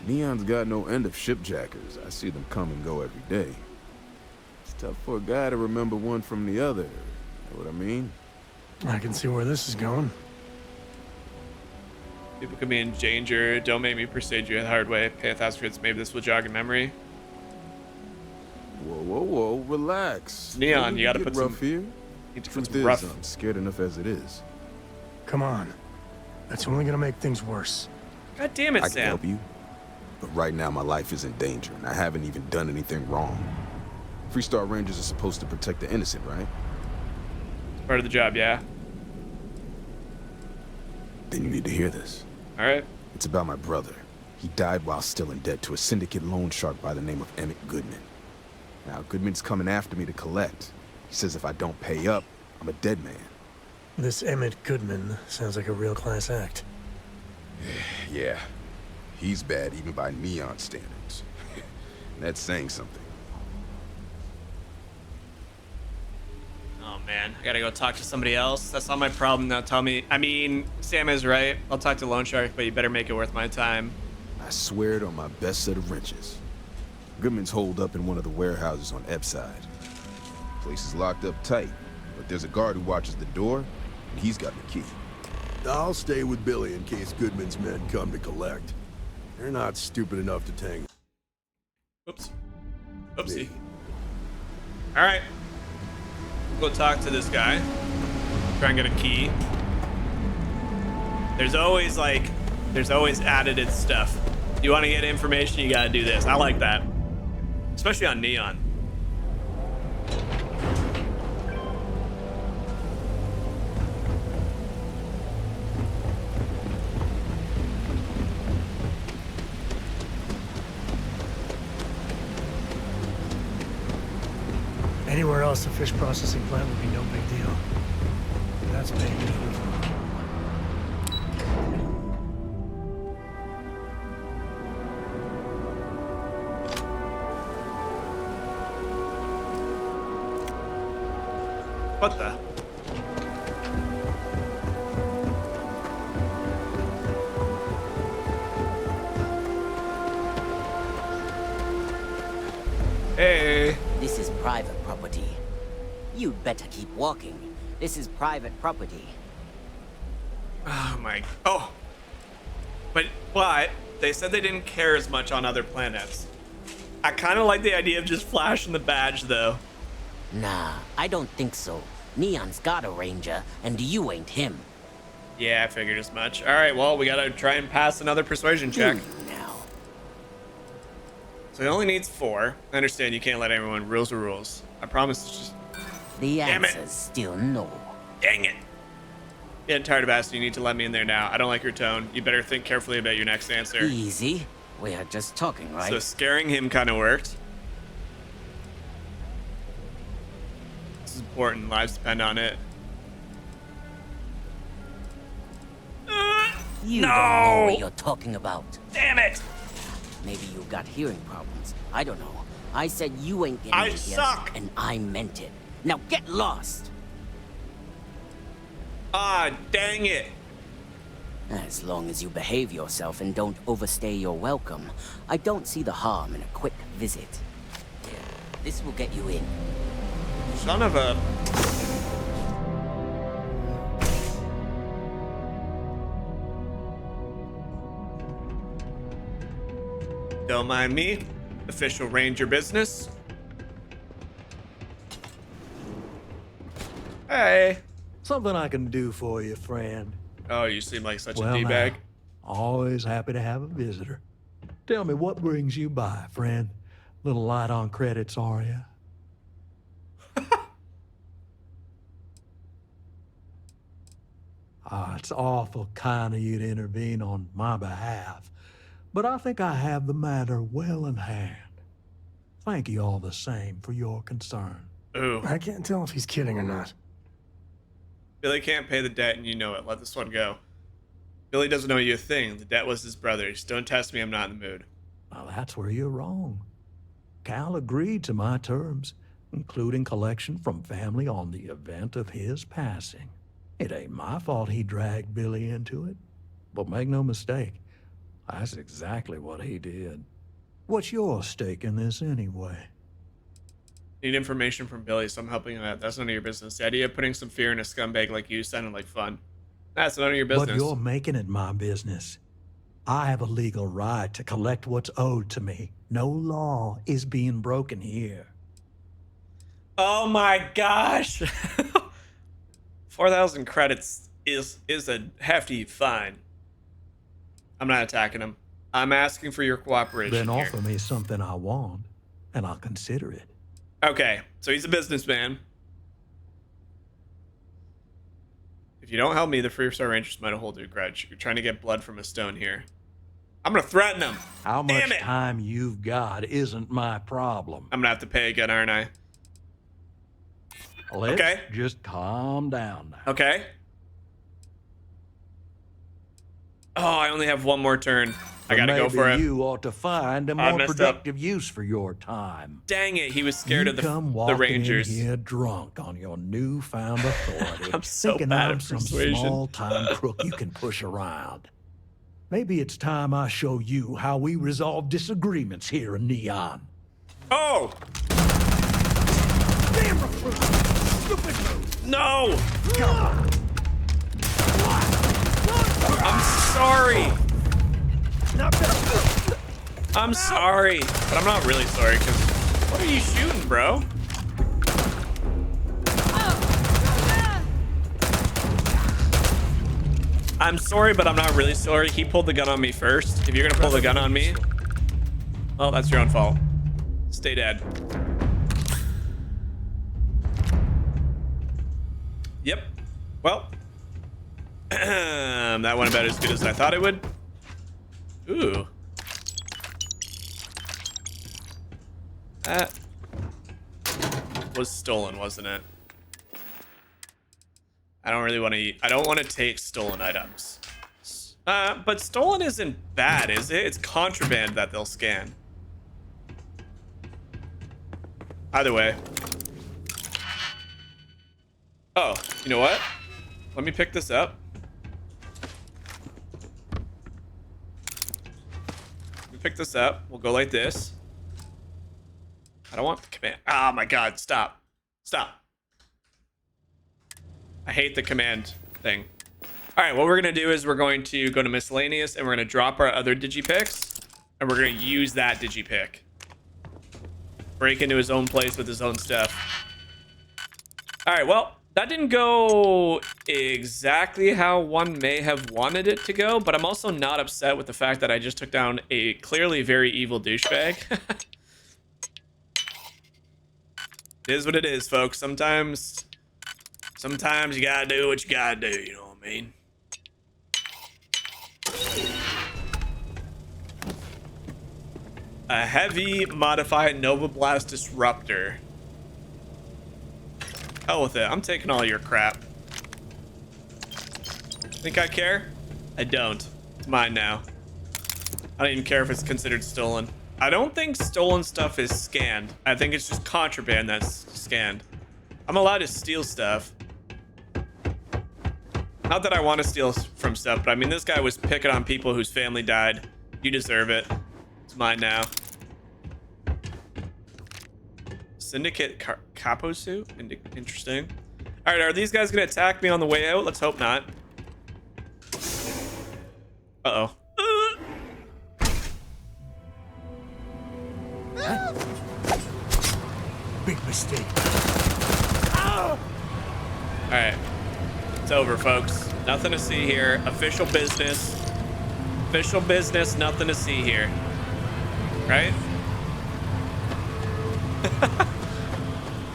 Neon's got no end of shipjackers. I see them come and go every day. It's tough for a guy to remember one from the other. Know what I mean? I can see where this is going. People could be in danger. Don't make me persuade you the hard way. Pay 1,000 crits. Maybe this will jog in memory. Whoa, whoa, whoa. Relax. Neon, you gotta get put rough some... here. Need to put Truth some is, rough... I'm scared enough as it is. Come on. That's only gonna make things worse. God damn it, I Sam. can help you, but right now my life is in danger, and I haven't even done anything wrong. Freestar Rangers are supposed to protect the innocent, right? It's part of the job, yeah. Then you need to hear this. All right. It's about my brother. He died while still in debt to a syndicate loan shark by the name of Emmett Goodman. Now, Goodman's coming after me to collect. He says if I don't pay up, I'm a dead man. This Emmett Goodman sounds like a real class act. Yeah, he's bad even by Neon standards. That's saying something. Oh man, I gotta go talk to somebody else. That's not my problem now. Tell me. I mean, Sam is right. I'll talk to Loan Shark, but you better make it worth my time. I swear it on my best set of wrenches. Goodman's holed up in one of the warehouses on Epside. Place is locked up tight, but there's a guard who watches the door, and he's got the key. I'll stay with Billy in case Goodman's men come to collect. They're not stupid enough to tangle. Oops. Oopsie. All right. Go talk to this guy. Try and get a key. There's always additive stuff. You want to get information, you gotta do this. I like that. Especially on Neon. Anywhere else, the fish processing plant would be no big deal. That's big. What the? Hey. This is private property. You'd better keep walking. This is private property. Oh my. Oh. But they said they didn't care as much on other planets. I kind of like the idea of just flashing the badge, though. Nah, I don't think so. Neon's got a ranger, and you ain't him. Yeah, I figured as much. All right, well, we gotta try and pass another persuasion check. Now. So he only needs 4. I understand you can't let everyone. Rules are rules. I promise it's just... The answer's still no. Dang it. Getting tired of asking. You need to let me in there now. I don't like your tone. You better think carefully about your next answer. Easy. We are just talking, right? So scaring him kind of worked. This is important. Lives depend on it. You no! don't know what you're talking about. Damn it! Maybe you got hearing problems. I don't know. I said you ain't getting in here, suck! and I meant it. Now get lost! Ah, dang it! As long as you behave yourself and don't overstay your welcome, I don't see the harm in a quick visit. Yeah, this will get you in. Son of a... Don't mind me. Official ranger business. Hey. Something I can do for you, friend. Oh, you seem like such Well, a D-bag. now, always happy to have a visitor. Tell me, what brings you by, friend? Little light on credits, are you? It's awful kind of you to intervene on my behalf, but I think I have the matter well in hand. Thank you all the same for your concern. Ooh. I can't tell if he's kidding or not. Billy can't pay the debt, and you know it. Let this one go. Billy doesn't owe you a thing. The debt was his brother's. Don't test me. I'm not in the mood. Well, that's where you're wrong. Cal agreed to my terms, including collection from family on the event of his passing. It ain't my fault he dragged Billy into it. But make no mistake, that's exactly what he did. What's your stake in this anyway? Need information from Billy, so I'm helping him out. That's none of your business. The idea of putting some fear in a scumbag like you sounded like fun. That's none of your business. But you're making it my business. I have a legal right to collect what's owed to me. No law is being broken here. Oh my gosh. 4,000 credits is a hefty fine. I'm not attacking him. I'm asking for your cooperation. Then here. offer me something I want, and I'll consider it. Okay, so he's a businessman. If you don't help me, the 3-star Rangers might hold a grudge. You're trying to get blood from a stone here. I'm gonna threaten him. How much time you've got isn't my problem. I'm gonna have to pay again, aren't I? Let's okay. Just calm down now. Okay. Oh, I only have one more turn. I gotta go for it. You ought to find a more productive use for your time. Dang it, he was scared of the Rangers. In here drunk on your newfound authority. I'm so thinking bad I'm at some persuasion. small-time crook you can push around. Maybe it's time I show you how we resolve disagreements here in Neon. Oh! Damn recruit! Stupid move! No! I'm sorry, but I'm not really sorry, because what are you shooting, bro? I'm sorry, but I'm not really sorry. He pulled the gun on me first. If you're gonna pull the gun on me, well, that's your own fault. Stay dead. Yep. Well, that went about as good as I thought it would. Ooh. That was stolen, wasn't it? I don't really want to eat. I don't want to take stolen items. But stolen isn't bad, is it? It's contraband that they'll scan. Either way. Oh, you know what? Let me pick this up. Let me pick this up. We'll go like this. I don't want the command. Oh my god, stop. Stop. I hate the command thing. All right, what we're going to do is we're going to go to miscellaneous and we're going to drop our other digipicks and we're going to use that digipick. Break into his own place with his own stuff. All right, well, that didn't go exactly how one may have wanted it to go, but I'm also not upset with the fact that I just took down a clearly very evil douchebag. It is what it is, folks. Sometimes you gotta do what you gotta do, you know what I mean? A heavy modified Nova Blast Disruptor. Hell with it. I'm taking all your crap. Think I care? I don't. It's mine now. I don't even care if it's considered stolen. I don't think stolen stuff is scanned. I think it's just contraband that's scanned. I'm allowed to steal stuff. Not that I want to steal from stuff, but I mean, this guy was picking on people whose family died. You deserve it. It's mine now. Syndicate capo suit? Interesting. All right, are these guys going to attack me on the way out? Let's hope not. Uh-oh. Big mistake. All right. It's over, folks. Nothing to see here. Official business. Official business. Nothing to see here. Right?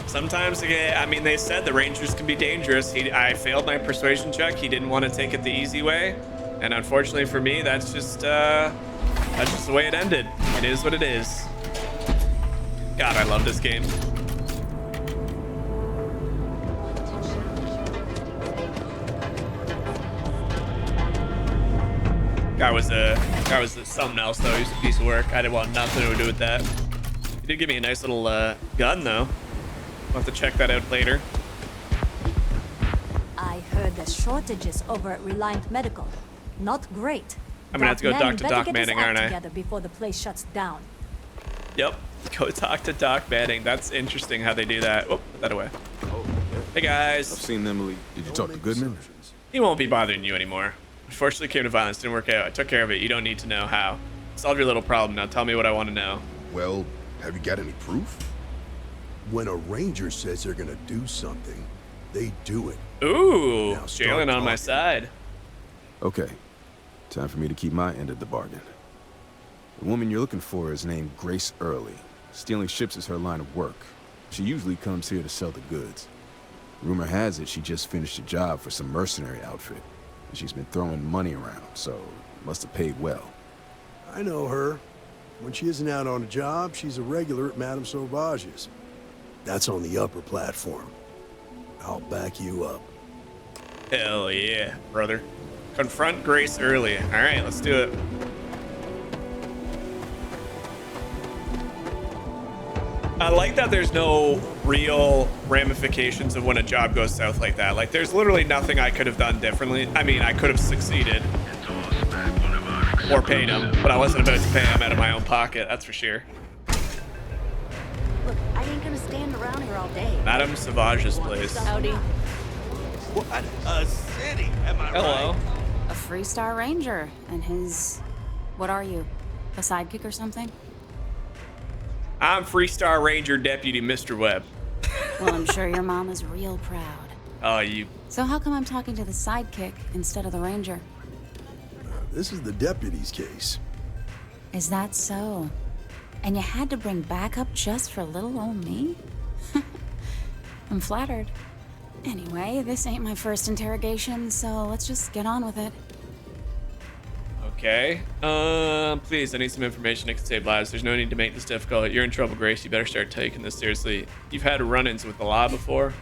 Sometimes, I mean, they said the Rangers can be dangerous. I failed my persuasion check. He didn't want to take it the easy way. And unfortunately for me, that's just the way it ended. It is what it is. God, I love this game. Guy was something else though. He was a piece of work. I didn't want nothing to do with that. He did give me a nice little gun though. I'll have to check that out later. I heard there's shortages over at Reliant Medical. Not great. I'm gonna have to go talk to Doc Manning, aren't I? Together before the place shuts down. Yep. Go talk to Doc Manning. That's interesting how they do that. Oh, put that away. Hey guys. I've seen Emily. Did you talk to Goodman? He won't be bothering you anymore. Unfortunately, came to violence. Didn't work out. I took care of it. You don't need to know how. Solve your little problem. Now tell me what I want to know. Well, have you got any proof? When a ranger says they're gonna do something, they do it. Ooh, Jalen on my side. Okay, time for me to keep my end of the bargain. The woman you're looking for is named Grace Early. Stealing ships is her line of work. She usually comes here to sell the goods. Rumor has it she just finished a job for some mercenary outfit. She's been throwing money around, so must have paid well. I know her. When she isn't out on a job, she's a regular at Madame Sauvage's. That's on the upper platform. I'll back you up. Hell yeah, brother. Confront Grace Early. All right, let's do it. I like that there's no real ramifications of when a job goes south like that. Like, there's literally nothing I could have done differently. I mean, I could have succeeded or paid him, but I wasn't about to pay him out of my own pocket, that's for sure. Look, I ain't gonna stand around here all day. Madame Sauvage's place. Howdy. What a city, am I Hello. right? A Freestar Ranger and his... What are you? A sidekick or something? I'm Freestar Ranger Deputy Mr. Webb. Well, I'm sure your mom is real proud. Oh, you. So how come I'm talking to the sidekick instead of the ranger? This is the deputy's case. Is that so? And you had to bring backup just for little old me? I'm flattered. Anyway, this ain't my first interrogation, so let's just get on with it. Okay. Please, I need some information that can save lives. There's no need to make this difficult. You're in trouble, Grace. You better start taking this seriously. You've had run-ins with the law before.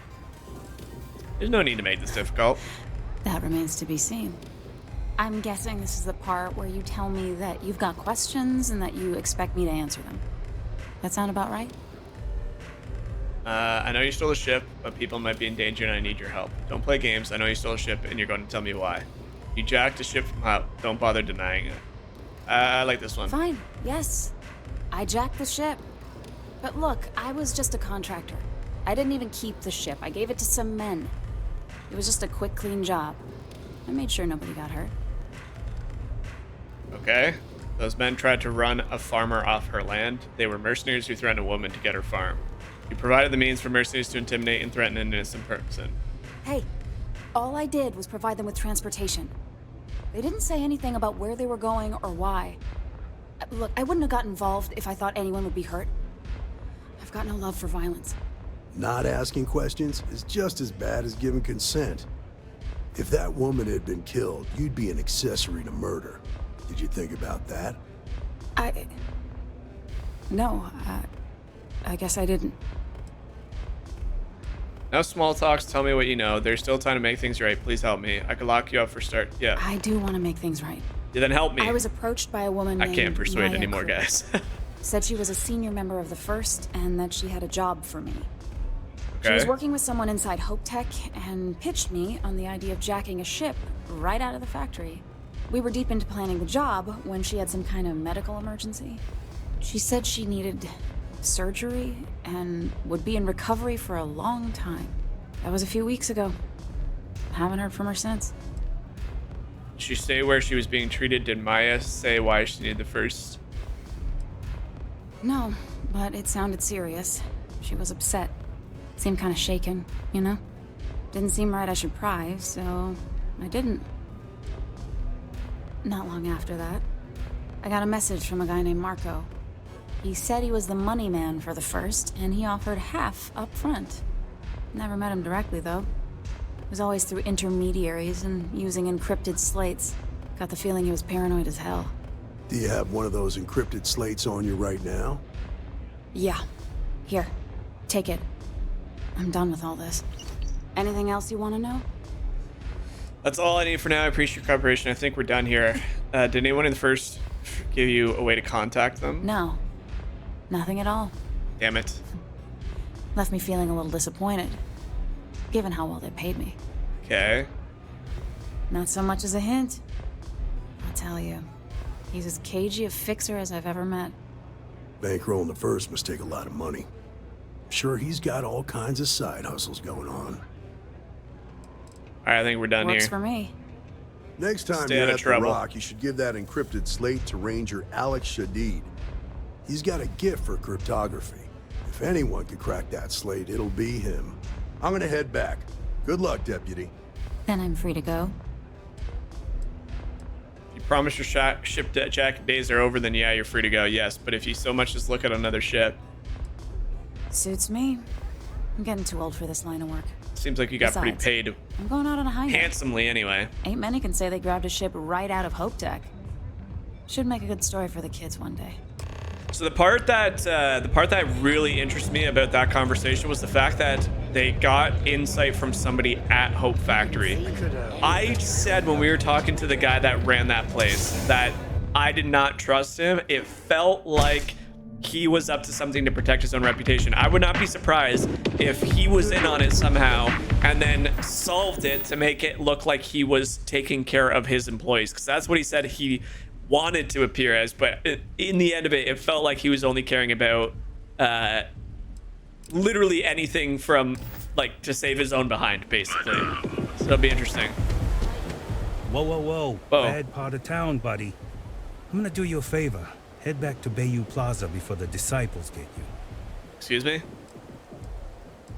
There's no need to make this difficult. That remains to be seen. I'm guessing this is the part where you tell me that you've got questions and that you expect me to answer them. That sound about right? I know you stole a ship, but people might be in danger and I need your help. Don't play games. I know you stole a ship and you're going to tell me why. You jacked a ship from out. Don't bother denying it. I like this one. Fine. Yes. I jacked the ship. But look, I was just a contractor. I didn't even keep the ship. I gave it to some men. It was just a quick, clean job. I made sure nobody got hurt. Okay. Those men tried to run a farmer off her land. They were mercenaries who threatened a woman to get her farm. You provided the means for mercenaries to intimidate and threaten an innocent person. Hey, all I did was provide them with transportation. They didn't say anything about where they were going or why. Look, I wouldn't have got involved if I thought anyone would be hurt. I've got no love for violence. Not asking questions is just as bad as giving consent. If that woman had been killed, you'd be an accessory to murder. Did you think about that? No, I guess I didn't. No small talks. Tell me what you know. There's still time to make things right. Please help me. I could lock you up for start. Yeah. I do want to make things right. Yeah, then help me. I was approached by a woman I named can't persuade any more iCUE. guys. Said she was a senior member of the First and that she had a job for me. Okay. She was working with someone inside Hope Tech and pitched me on the idea of jacking a ship right out of the factory. We were deep into planning the job when she had some kind of medical emergency. She said she needed surgery and would be in recovery for a long time. That was a few weeks ago. Haven't heard from her since. Did she say where she was being treated? Did Maya say why she needed the First? No, but it sounded serious. She was upset. Seemed kind of shaken, you know? Didn't seem right I should pry, so I didn't. Not long after that, I got a message from a guy named Marco. He said he was the money man for the First, and he offered half up front. Never met him directly, though. It was always through intermediaries and using encrypted slates. Got the feeling he was paranoid as hell. Do you have one of those encrypted slates on you right now? Yeah. Here. Take it. I'm done with all this. Anything else you want to know? That's all I need for now. I appreciate your cooperation. I think we're done here. Did anyone in the First give you a way to contact them? No. Nothing at all. Damn it. Left me feeling a little disappointed, given how well they paid me. Okay. Not so much as a hint. I'll tell you. He's as cagey a fixer as I've ever met. Bankrolling the First must take a lot of money. Sure, he's got all kinds of side hustles going on. All right, I think we're done Works here. for me. Next time Stay you're out of at the trouble. Rock, you should give that encrypted slate to Ranger Alex Shadid. He's got a gift for cryptography. If anyone could crack that slate, it'll be him. I'm gonna head back. Good luck, Deputy. Then I'm free to go. If you promise your ship jack days are over, then yeah, you're free to go. Yes, but if you so much as look at another ship, Suits me. I'm getting too old for this line of work. seems like you got pretty Besides, paid I'm going out on a high note. handsomely anyway. Ain't many can say they grabbed a ship right out of Hope Tech. Should make a good story for the kids one day. So the part that really interested me about that conversation was the fact that they got insight from somebody at Hope Factory. I said when we were talking to the guy that ran that place that I did not trust him. It felt like he was up to something to protect his own reputation. I would not be surprised if he was in on it somehow and then solved it to make it look like he was taking care of his employees, because that's what he said he wanted to appear as, but in the end of it, it felt like he was only caring about literally anything from like to save his own behind, basically. So it'll be interesting. Whoa. Bad part of town, buddy. I'm gonna do you a favor. Head back to Bayou Plaza before the disciples get you. Excuse me?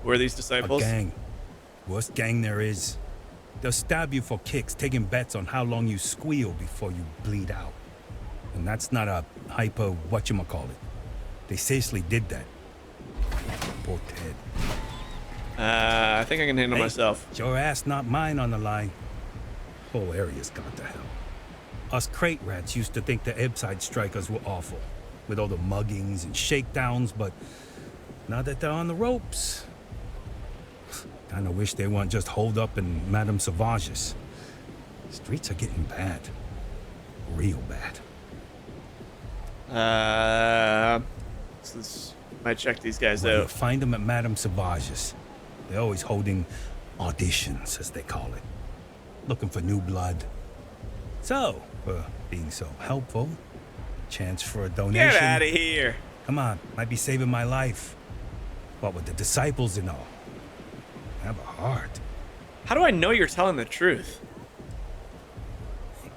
Who are these disciples? A gang. Worst gang there is. They'll stab you for kicks, taking bets on how long you squeal before you bleed out. And that's not a hyper whatchamacallit. They seriously did that. Poor Ted. I think I can handle myself. It's your ass, not mine, on the line. Whole area's gone to hell. Us crate rats used to think the Ebbside strikers were awful, with all the muggings and shakedowns, but now that they're on the ropes, kinda wish they weren't just holed up in Madame Sauvage's. Streets are getting bad. Real bad. Let's might check these guys Well, out. you'll find them at Madame Sauvage's. They're always holding auditions, as they call it. Looking for new blood. So, for being so helpful, chance for a donation. Get out of here. Come on, might be saving my life. What with the disciples and all. Have a heart. How do I know you're telling the truth?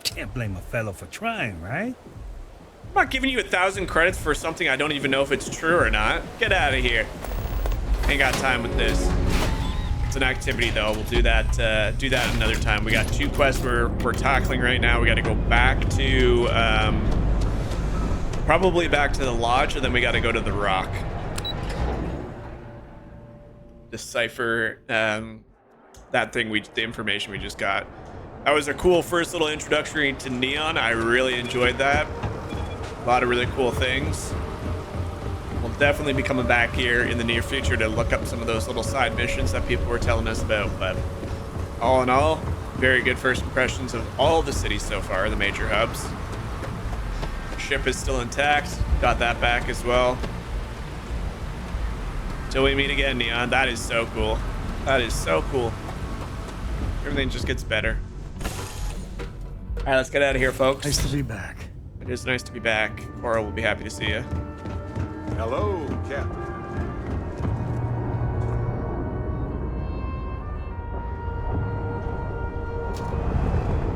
Can't blame a fellow for trying, right? I'm not giving you 1,000 credits for something I don't even know if it's true or not. Get out of here. Ain't got time with this. It's an activity though. We'll do that another time. We got 2 quests we're tackling right now. We got to go back to probably back to the lodge, and then we got to go to the rock. Decipher that thing the information we just got. That was a cool first little introductory to Neon. I really enjoyed that. A lot of really cool things. We'll definitely be coming back here in the near future to look up some of those little side missions that people were telling us about. But all in all, very good first impressions of all the cities so far, the major hubs. Ship is still intact. Got that back as well. Till we meet again, Neon. That is so cool. That is so cool. Everything just gets better. All right, let's get out of here, folks. Nice to be back. It is nice to be back. Cora will be happy to see you. Hello, Captain.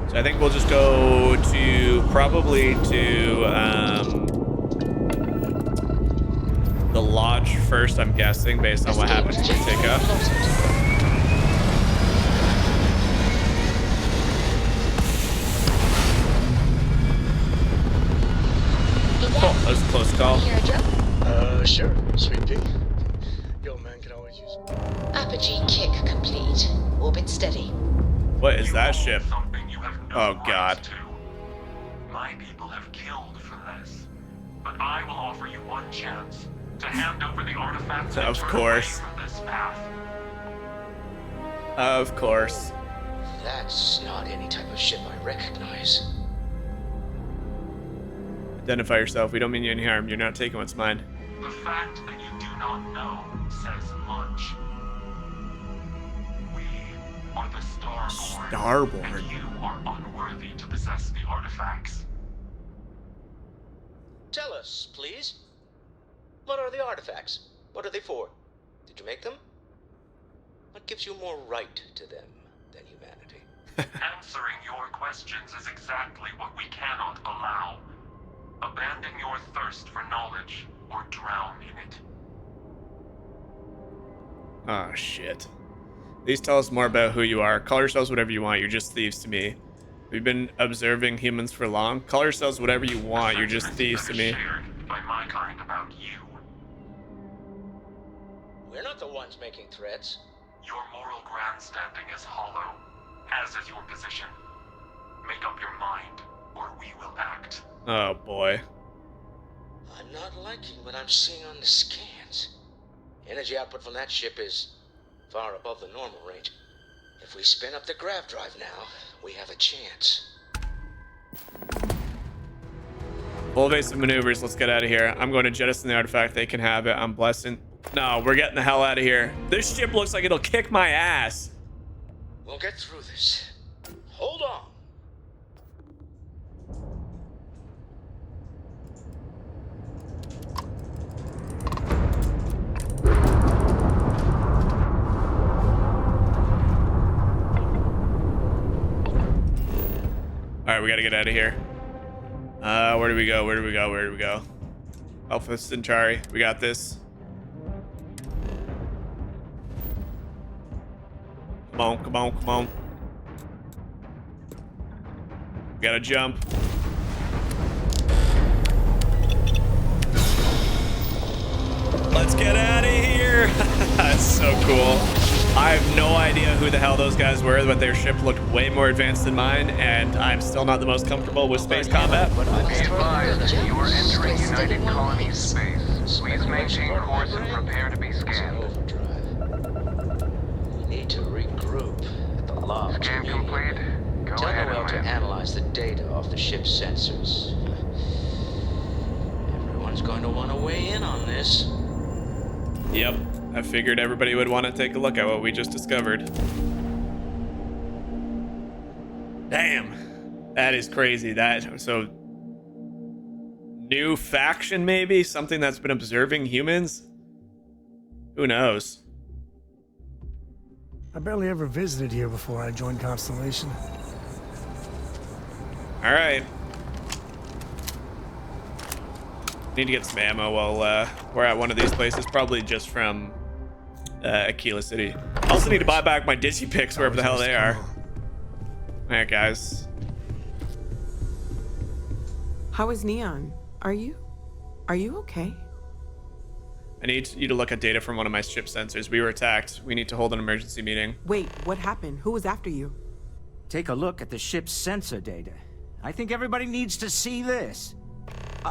So I think we'll just go to probably to the lodge first, I'm guessing, based on what happens when we take up. Oh, that was a close call. Sure, Sweet Pea. Yo, man, can always use Apogee kick complete. Orbit steady. What is that ship? Oh, God. My people have killed for this, but I will offer you one chance to hand over the artifacts. Of course. From this path. Of course. That's not any type of ship I recognize. Identify yourself. We don't mean you any harm. You're not taking what's mine. The fact that you do not know says much. We are the Starborn. Starborn. And you are unworthy to possess the artifacts. Tell us, please. What are the artifacts? What are they for? Did you make them? What gives you more right to them than humanity? Answering your questions is exactly what we cannot allow. Abandon your thirst for knowledge or drown in it. Oh, shit. These tell us more about who you are. Call yourselves whatever you want. You're just thieves to me. We've been observing humans for long. Call yourselves whatever you want. You're just thieves to me. Shared by my kind about you. We're not the ones making threats. Your moral grandstanding is hollow, as is your position. Make up your mind, or we will act. Oh, boy. I'm not liking what I'm seeing on the scans. Energy output from that ship is far above the normal range. If we spin up the grav drive now, we have a chance. Full evasive maneuvers. Let's get out of here. I'm going to jettison the artifact. They can have it. I'm blessing. No, we're getting the hell out of here. This ship looks like it'll kick my ass. We'll get through this. Hold on. All right, we got to get out of here. Where do we go? Where do we go? Where do we go? Alpha Centauri, we got this. Come on, come on, come on. We gotta jump. Let's get out of here. That's so cool. I have no idea who the hell those guys were, but their ship looked way more advanced than mine, and I'm still not the most comfortable with space combat. Be advised, you are entering United Colony space. Please maintain course and prepare to be scanned. Need to regroup at the log. Scan complete. Go Tell ahead Noel and to land. analyze the data off the ship's sensors. Everyone's going to want to weigh in on this. Yep, I figured everybody would want to take a look at what we just discovered. Damn, that is crazy. So new faction, maybe something that's been observing humans. Who knows? I barely ever visited here before I joined Constellation. All right. Need to get some ammo while we're at one of these places, probably just from Aquila City. Also need to buy back my Digipicks wherever the hell they are. All right, guys. How is Neon? Are you okay? I need you to look at data from one of my ship sensors. We were attacked. We need to hold an emergency meeting. Wait, what happened? Who was after you? Take a look at the ship's sensor data. I think everybody needs to see this.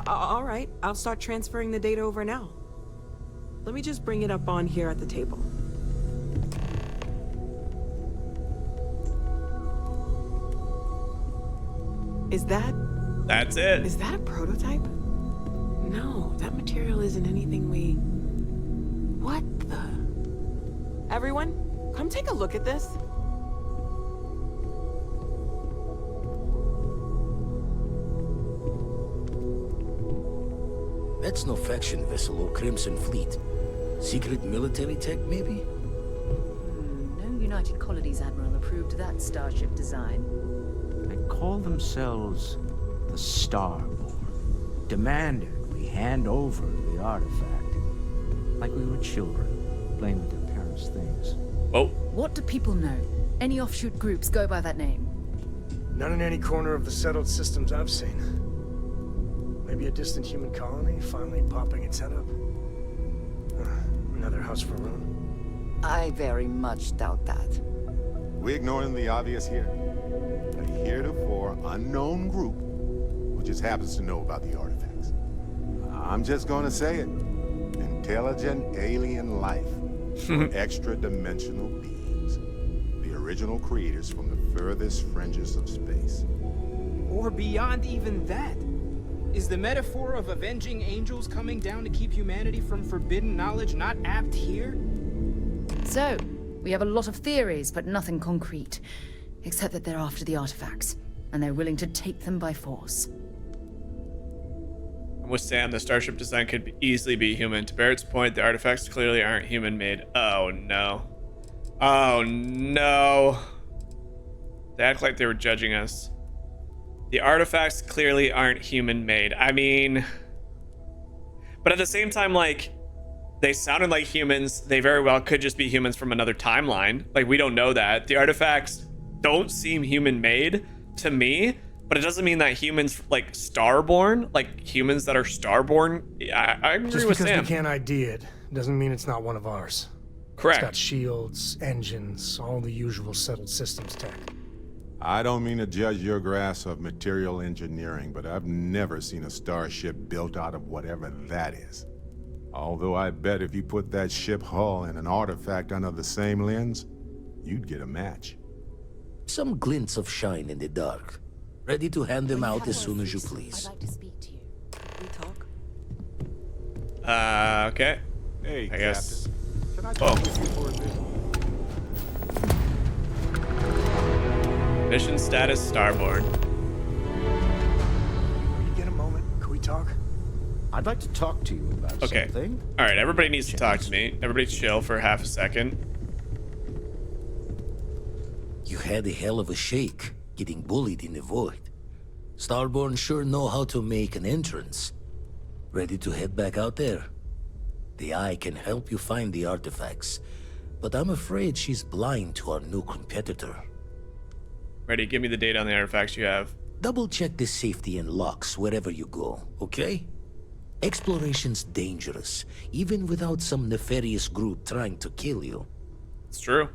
All right, I'll start transferring the data over now. Let me just bring it up on here at the table. That's it. Is that a prototype? No, that material isn't anything we... What the... Everyone, come take a look at this. That's no faction vessel or Crimson Fleet. Secret military tech, maybe? No United Colonies Admiral approved that starship design. They call themselves the Starborn, demanded we hand over the artifact, like we were children, playing with their parents' things. Oh. What do people know? Any offshoot groups go by that name? None in any corner of the settled systems I've seen. Maybe a distant human colony finally popping its head up. Another house for Rune. I very much doubt that. We ignoring the obvious here? A heretofore unknown group who just happens to know about the artifacts. I'm just gonna say it. Intelligent alien life. Extra-dimensional beings. The original creators from the furthest fringes of space. Or beyond even that. Is the metaphor of avenging angels coming down to keep humanity from forbidden knowledge not apt here? So, we have a lot of theories, but nothing concrete. Except that they're after the artifacts, and they're willing to take them by force. I'm with Sam. The starship design could easily be human. To Barrett's point, the artifacts clearly aren't human-made. Oh, no. Oh, no. They act like they were judging us. The artifacts clearly aren't human-made. I mean... But at the same time, like... They sounded like humans. They very well could just be humans from another timeline. Like, we don't know that. The artifacts don't seem human-made to me, but it doesn't mean that humans, like, starborn, like humans that are starborn, I agree Just with because Sam. we can't ID it doesn't mean it's not one of ours. Correct. It's got shields, engines, all the usual settled systems tech. I don't mean to judge your grasp of material engineering, but I've never seen a starship built out of whatever that is. Although I bet if you put that ship hull and an artifact under the same lens, you'd get a match. Some glints of shine in the dark. Ready to hand them out as soon as you please. I'd like to speak to you. We talk? Okay. Hey, I guess. Captain. Can I talk with you for a bit? Mission status starborn. Can you get a moment? Can we talk? I'd like to talk to you about something. All right, everybody needs to talk to me. Everybody chill for half a second. You had a hell of a shake, getting bullied in the void. Starborn sure know how to make an entrance. Ready to head back out there? The Eye can help you find the artifacts, but I'm afraid she's blind to our new competitor. Ready, give me the data on the artifacts you have. Double check the safety and locks wherever you go, okay? Exploration's dangerous, even without some nefarious group trying to kill you. It's true.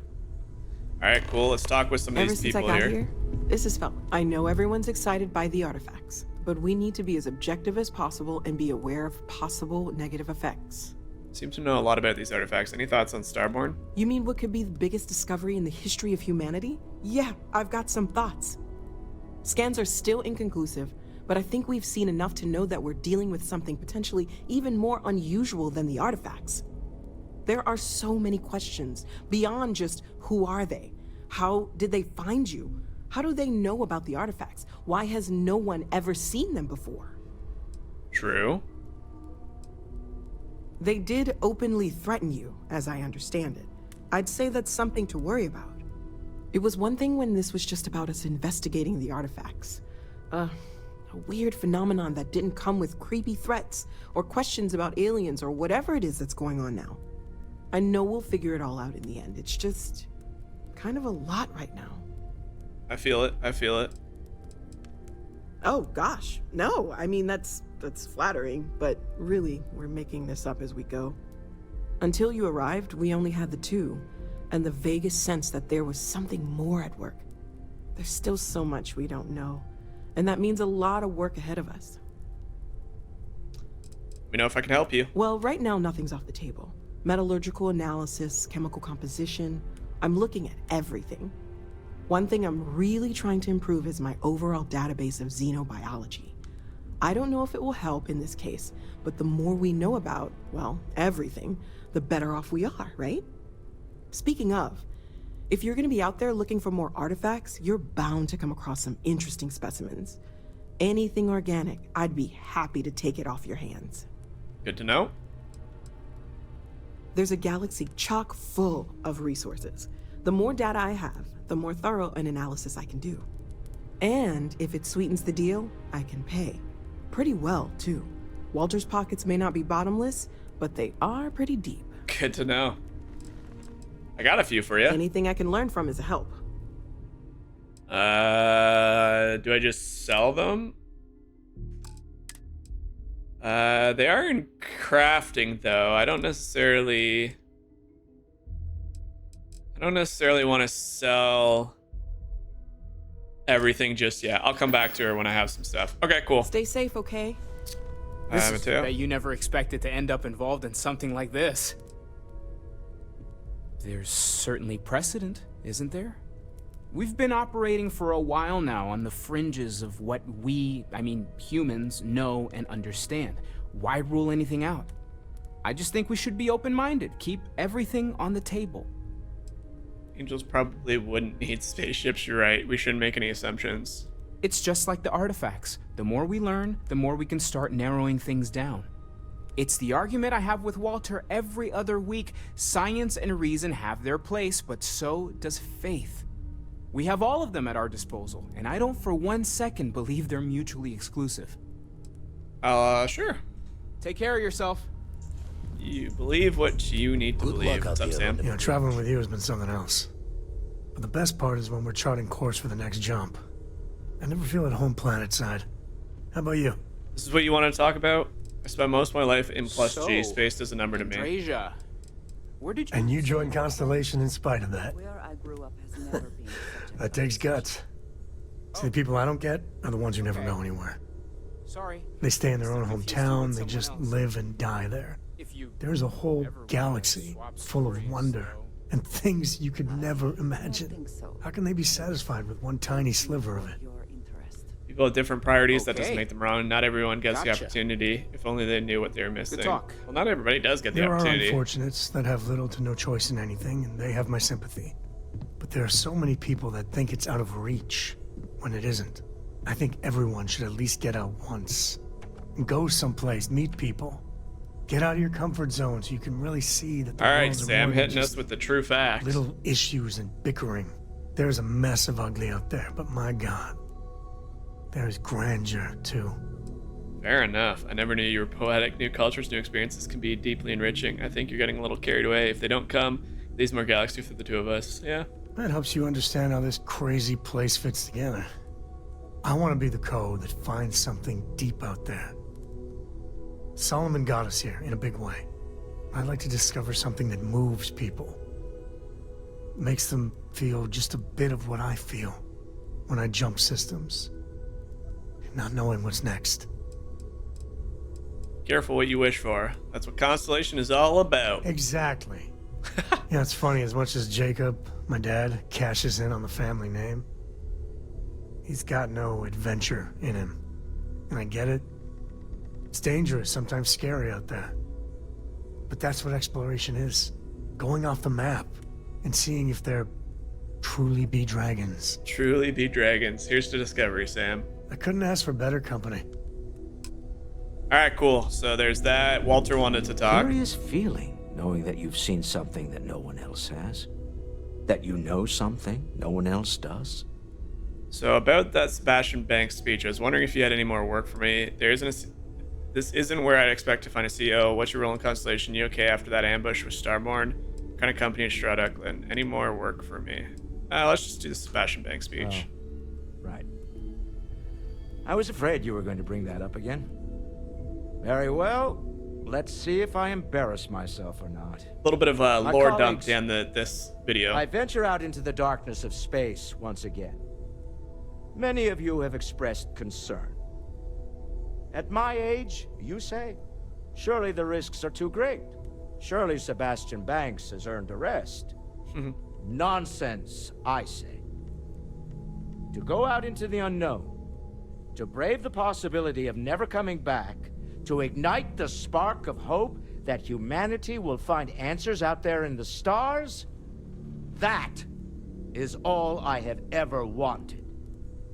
All right, cool. Let's talk with some of these people here. This is Fel. I know everyone's excited by the artifacts, but we need to be as objective as possible and be aware of possible negative effects. Seem to know a lot about these artifacts. Any thoughts on Starborn? You mean what could be the biggest discovery in the history of humanity? Yeah, I've got some thoughts. Scans are still inconclusive, but I think we've seen enough to know that we're dealing with something potentially even more unusual than the artifacts. There are so many questions beyond just who are they? How did they find you? How do they know about the artifacts? Why has no one ever seen them before? True. They did openly threaten you, as I understand it. I'd say that's something to worry about. It was one thing when this was just about us investigating the artifacts. A weird phenomenon that didn't come with creepy threats or questions about aliens or whatever it is that's going on now. I know we'll figure it all out in the end. It's just kind of a lot right now. I feel it. I feel it. Oh gosh, no. I mean, that's flattering, but really, we're making this up as we go. Until you arrived, we only had the two, and the vaguest sense that there was something more at work. There's still so much we don't know, and that means a lot of work ahead of us. Let me know if I can help you. Well, right now, nothing's off the table. Metallurgical analysis, chemical composition. I'm looking at everything. One thing I'm really trying to improve is my overall database of xenobiology. I don't know if it will help in this case, but the more we know about, well, everything, the better off we are, right? Speaking of, if you're gonna be out there looking for more artifacts, you're bound to come across some interesting specimens. Anything organic, I'd be happy to take it off your hands. Good to know. There's a galaxy chock full of resources. The more data I have, the more thorough an analysis I can do. And if it sweetens the deal, I can pay. Pretty well, too. Walter's pockets may not be bottomless, but they are pretty deep. Good to know. I got a few for you. Anything I can learn from is a help. Do I just sell them? They are in crafting, though. I don't necessarily want to sell everything just yet. I'll come back to her when I have some stuff. Okay, cool. Stay safe, okay? I have it too. Bet you never expected to end up involved in something like this. There's certainly precedent, isn't there? We've been operating for a while now on the fringes of what humans know and understand. Why rule anything out? I just think we should be open-minded. Keep everything on the table. Angels probably wouldn't need spaceships, you're right. We shouldn't make any assumptions. It's just like the artifacts. The more we learn, the more we can start narrowing things down. It's the argument I have with Walter every other week. Science and reason have their place, but so does faith. We have all of them at our disposal, and I don't for 1 second believe they're mutually exclusive. Sure. Take care of yourself. You believe what you need to believe. What's up, Sam? You know, traveling with you has been something else. But the best part is when we're charting course for the next jump. I never feel at home planet side. How about you? This is what you want to talk about? I spent most of my life in plus G. Space is a number to me. Andresia, where did you... And you joined Constellation in spite of that. Where I grew up has never been That takes guts. See, the people I don't get are the ones who never go anywhere. Sorry. They stay in their own hometown, they just live and die there. There's a whole galaxy full of wonder and things you could never imagine. How can they be satisfied with one tiny sliver of it? People have different priorities. That doesn't make them wrong. Not everyone gets the opportunity. If only they knew what they were missing. Good talk. Well, not everybody does get the There are opportunity. unfortunates that have little to no choice in anything, and they have my sympathy. But there are so many people that think it's out of reach when it isn't. I think everyone should at least get out once. And go someplace, meet people. Get out of your comfort zone so you can really see that the All right, world's Sam, more than hitting us just with the true facts. little issues and bickering. There's a mess of ugly out there, but my God, there's grandeur, too. Fair enough. I never knew you were poetic. New cultures, new experiences can be deeply enriching. I think you're getting a little carried away. If they don't come, these more galaxies for the two of us. Yeah. That helps you understand how this crazy place fits together. I want to be the code that finds something deep out there. Solomon got us here in a big way. I'd like to discover something that moves people. Makes them feel just a bit of what I feel when I jump systems. Not knowing what's next. Careful what you wish for. That's what Constellation is all about. Exactly. Yeah, it's funny, as much as Jacob, my dad, cashes in on the family name, he's got no adventure in him. And I get it. It's dangerous, sometimes scary out there. But that's what exploration is. Going off the map and seeing if there truly be dragons. Truly be dragons. Here's to discovery, Sam. I couldn't ask for better company. All right, cool. So there's that. Walter wanted to talk. Curious feeling, knowing that you've seen something that no one else has. That you know something no one else does. So about that Sebastian Banks speech, I was wondering if you had any more work for me. This isn't where I'd expect to find a CEO. What's your role in Constellation? You okay after that ambush with Starborn? What kind of company is Struduk? And any more work for me? Let's just do the Sebastian Banks speech. Oh, right. I was afraid you were going to bring that up again. Very well. Let's see if I embarrass myself or not. A little bit of a lore dump down this video. I venture out into the darkness of space once again. Many of you have expressed concern. At my age, you say, surely the risks are too great. Surely Sebastian Banks has earned a rest. Nonsense, I say. To go out into the unknown, to brave the possibility of never coming back, to ignite the spark of hope that humanity will find answers out there in the stars, that is all I have ever wanted.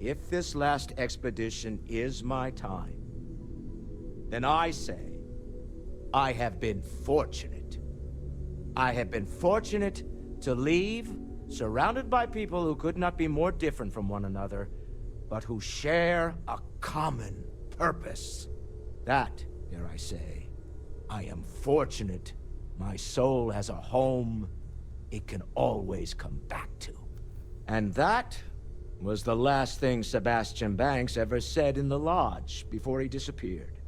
If this last expedition is my time, then I say, I have been fortunate. I have been fortunate to leave, surrounded by people who could not be more different from one another, but who share a common purpose. That, dare I say, I am fortunate. My soul has a home it can always come back to. And that was the last thing Sebastian Banks ever said in the lodge before he disappeared.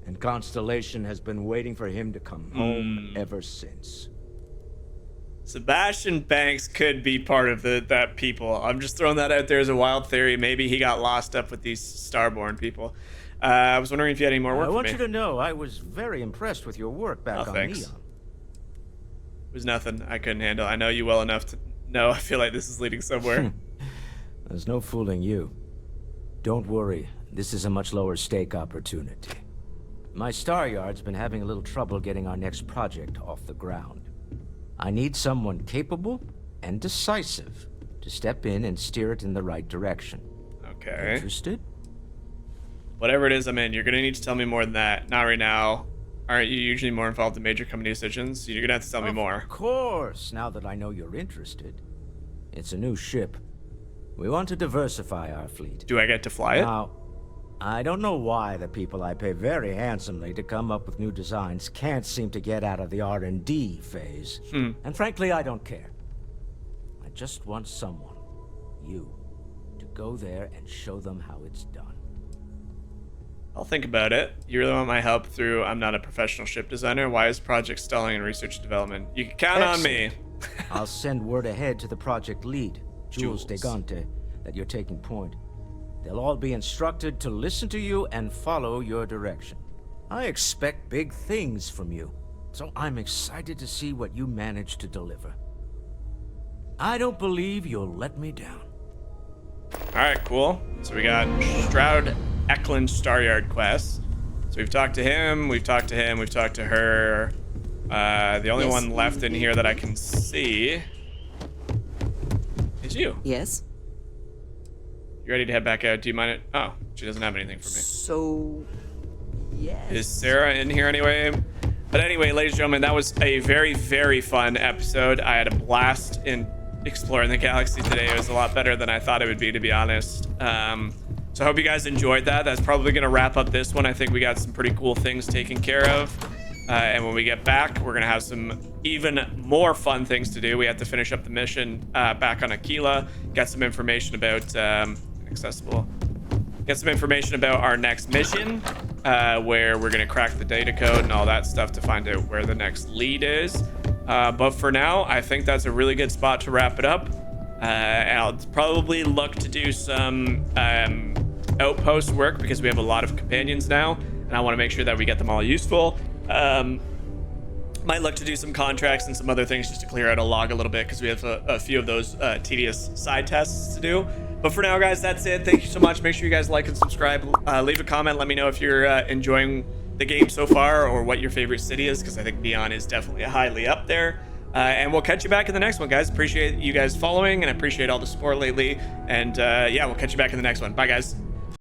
And Constellation has been waiting for him to come home ever since. Sebastian Banks could be part of that people. I'm just throwing that out there as a wild theory. Maybe he got lost up with these Starborn people. I was wondering if you had any more work for me. I want you to know I was very impressed with your work back on thanks. Neon. It was nothing I couldn't handle. I know you well enough to know I feel like this is leading somewhere. There's no fooling you. Don't worry, this is a much lower stake opportunity. My Star Yard's been having a little trouble getting our next project off the ground. I need someone capable and decisive to step in and steer it in the right direction. Okay. Interested? Whatever it is I'm in, you're going to need to tell me more than that. Not right now. Aren't you usually more involved in major company decisions? You're going to have to tell me more. Of course, now that I know you're interested. It's a new ship. We want to diversify our fleet. Do I get to fly it? Now, I don't know why the people I pay very handsomely to come up with new designs can't seem to get out of the R&D phase. And frankly, I don't care. I just want someone, you, to go there and show them how it's done. I'll think about it. You really want my help through I'm not a professional ship designer? Why is project stalling in research and development? You can count on me. I'll send word ahead to the project lead, Jules Degante, that you're taking point. They'll all be instructed to listen to you and follow your direction. I expect big things from you, so I'm excited to see what you manage to deliver. I don't believe you'll let me down. All right, cool. So we got Stroud Eklund Staryard quest. So we've talked to him, we've talked to him, we've talked to her. The only one left in here that I can see is you. Yes. You ready to head back out? Do you mind it? Oh, she doesn't have anything for me. So, yes. Is Sarah in here anyway? But anyway, ladies and gentlemen, that was a very, very fun episode. I had a blast in exploring the galaxy today. It was a lot better than I thought it would be, to be honest. So I hope you guys enjoyed that. That's probably going to wrap up this one. I think we got some pretty cool things taken care of. And when we get back, we're going to have some even more fun things to do. We have to finish up the mission back on Aquila, get some information about accessible. Get some information about our next mission, where we're going to crack the data code and all that stuff to find out where the next lead is. But for now, I think that's a really good spot to wrap it up. And I'll probably look to do some outpost work because we have a lot of companions now, and I want to make sure that we get them all useful. Might look to do some contracts and some other things just to clear out a log a little bit because we have a few of those tedious side tests to do. But for now, guys, that's it. Thank you so much. Make sure you guys like and subscribe. Leave a comment. Let me know if you're enjoying the game so far or what your favorite city is, because I think Neon is definitely highly up there. And we'll catch you back in the next one, guys. Appreciate you guys following, and I appreciate all the support lately. And yeah, we'll catch you back in the next one. Bye, guys.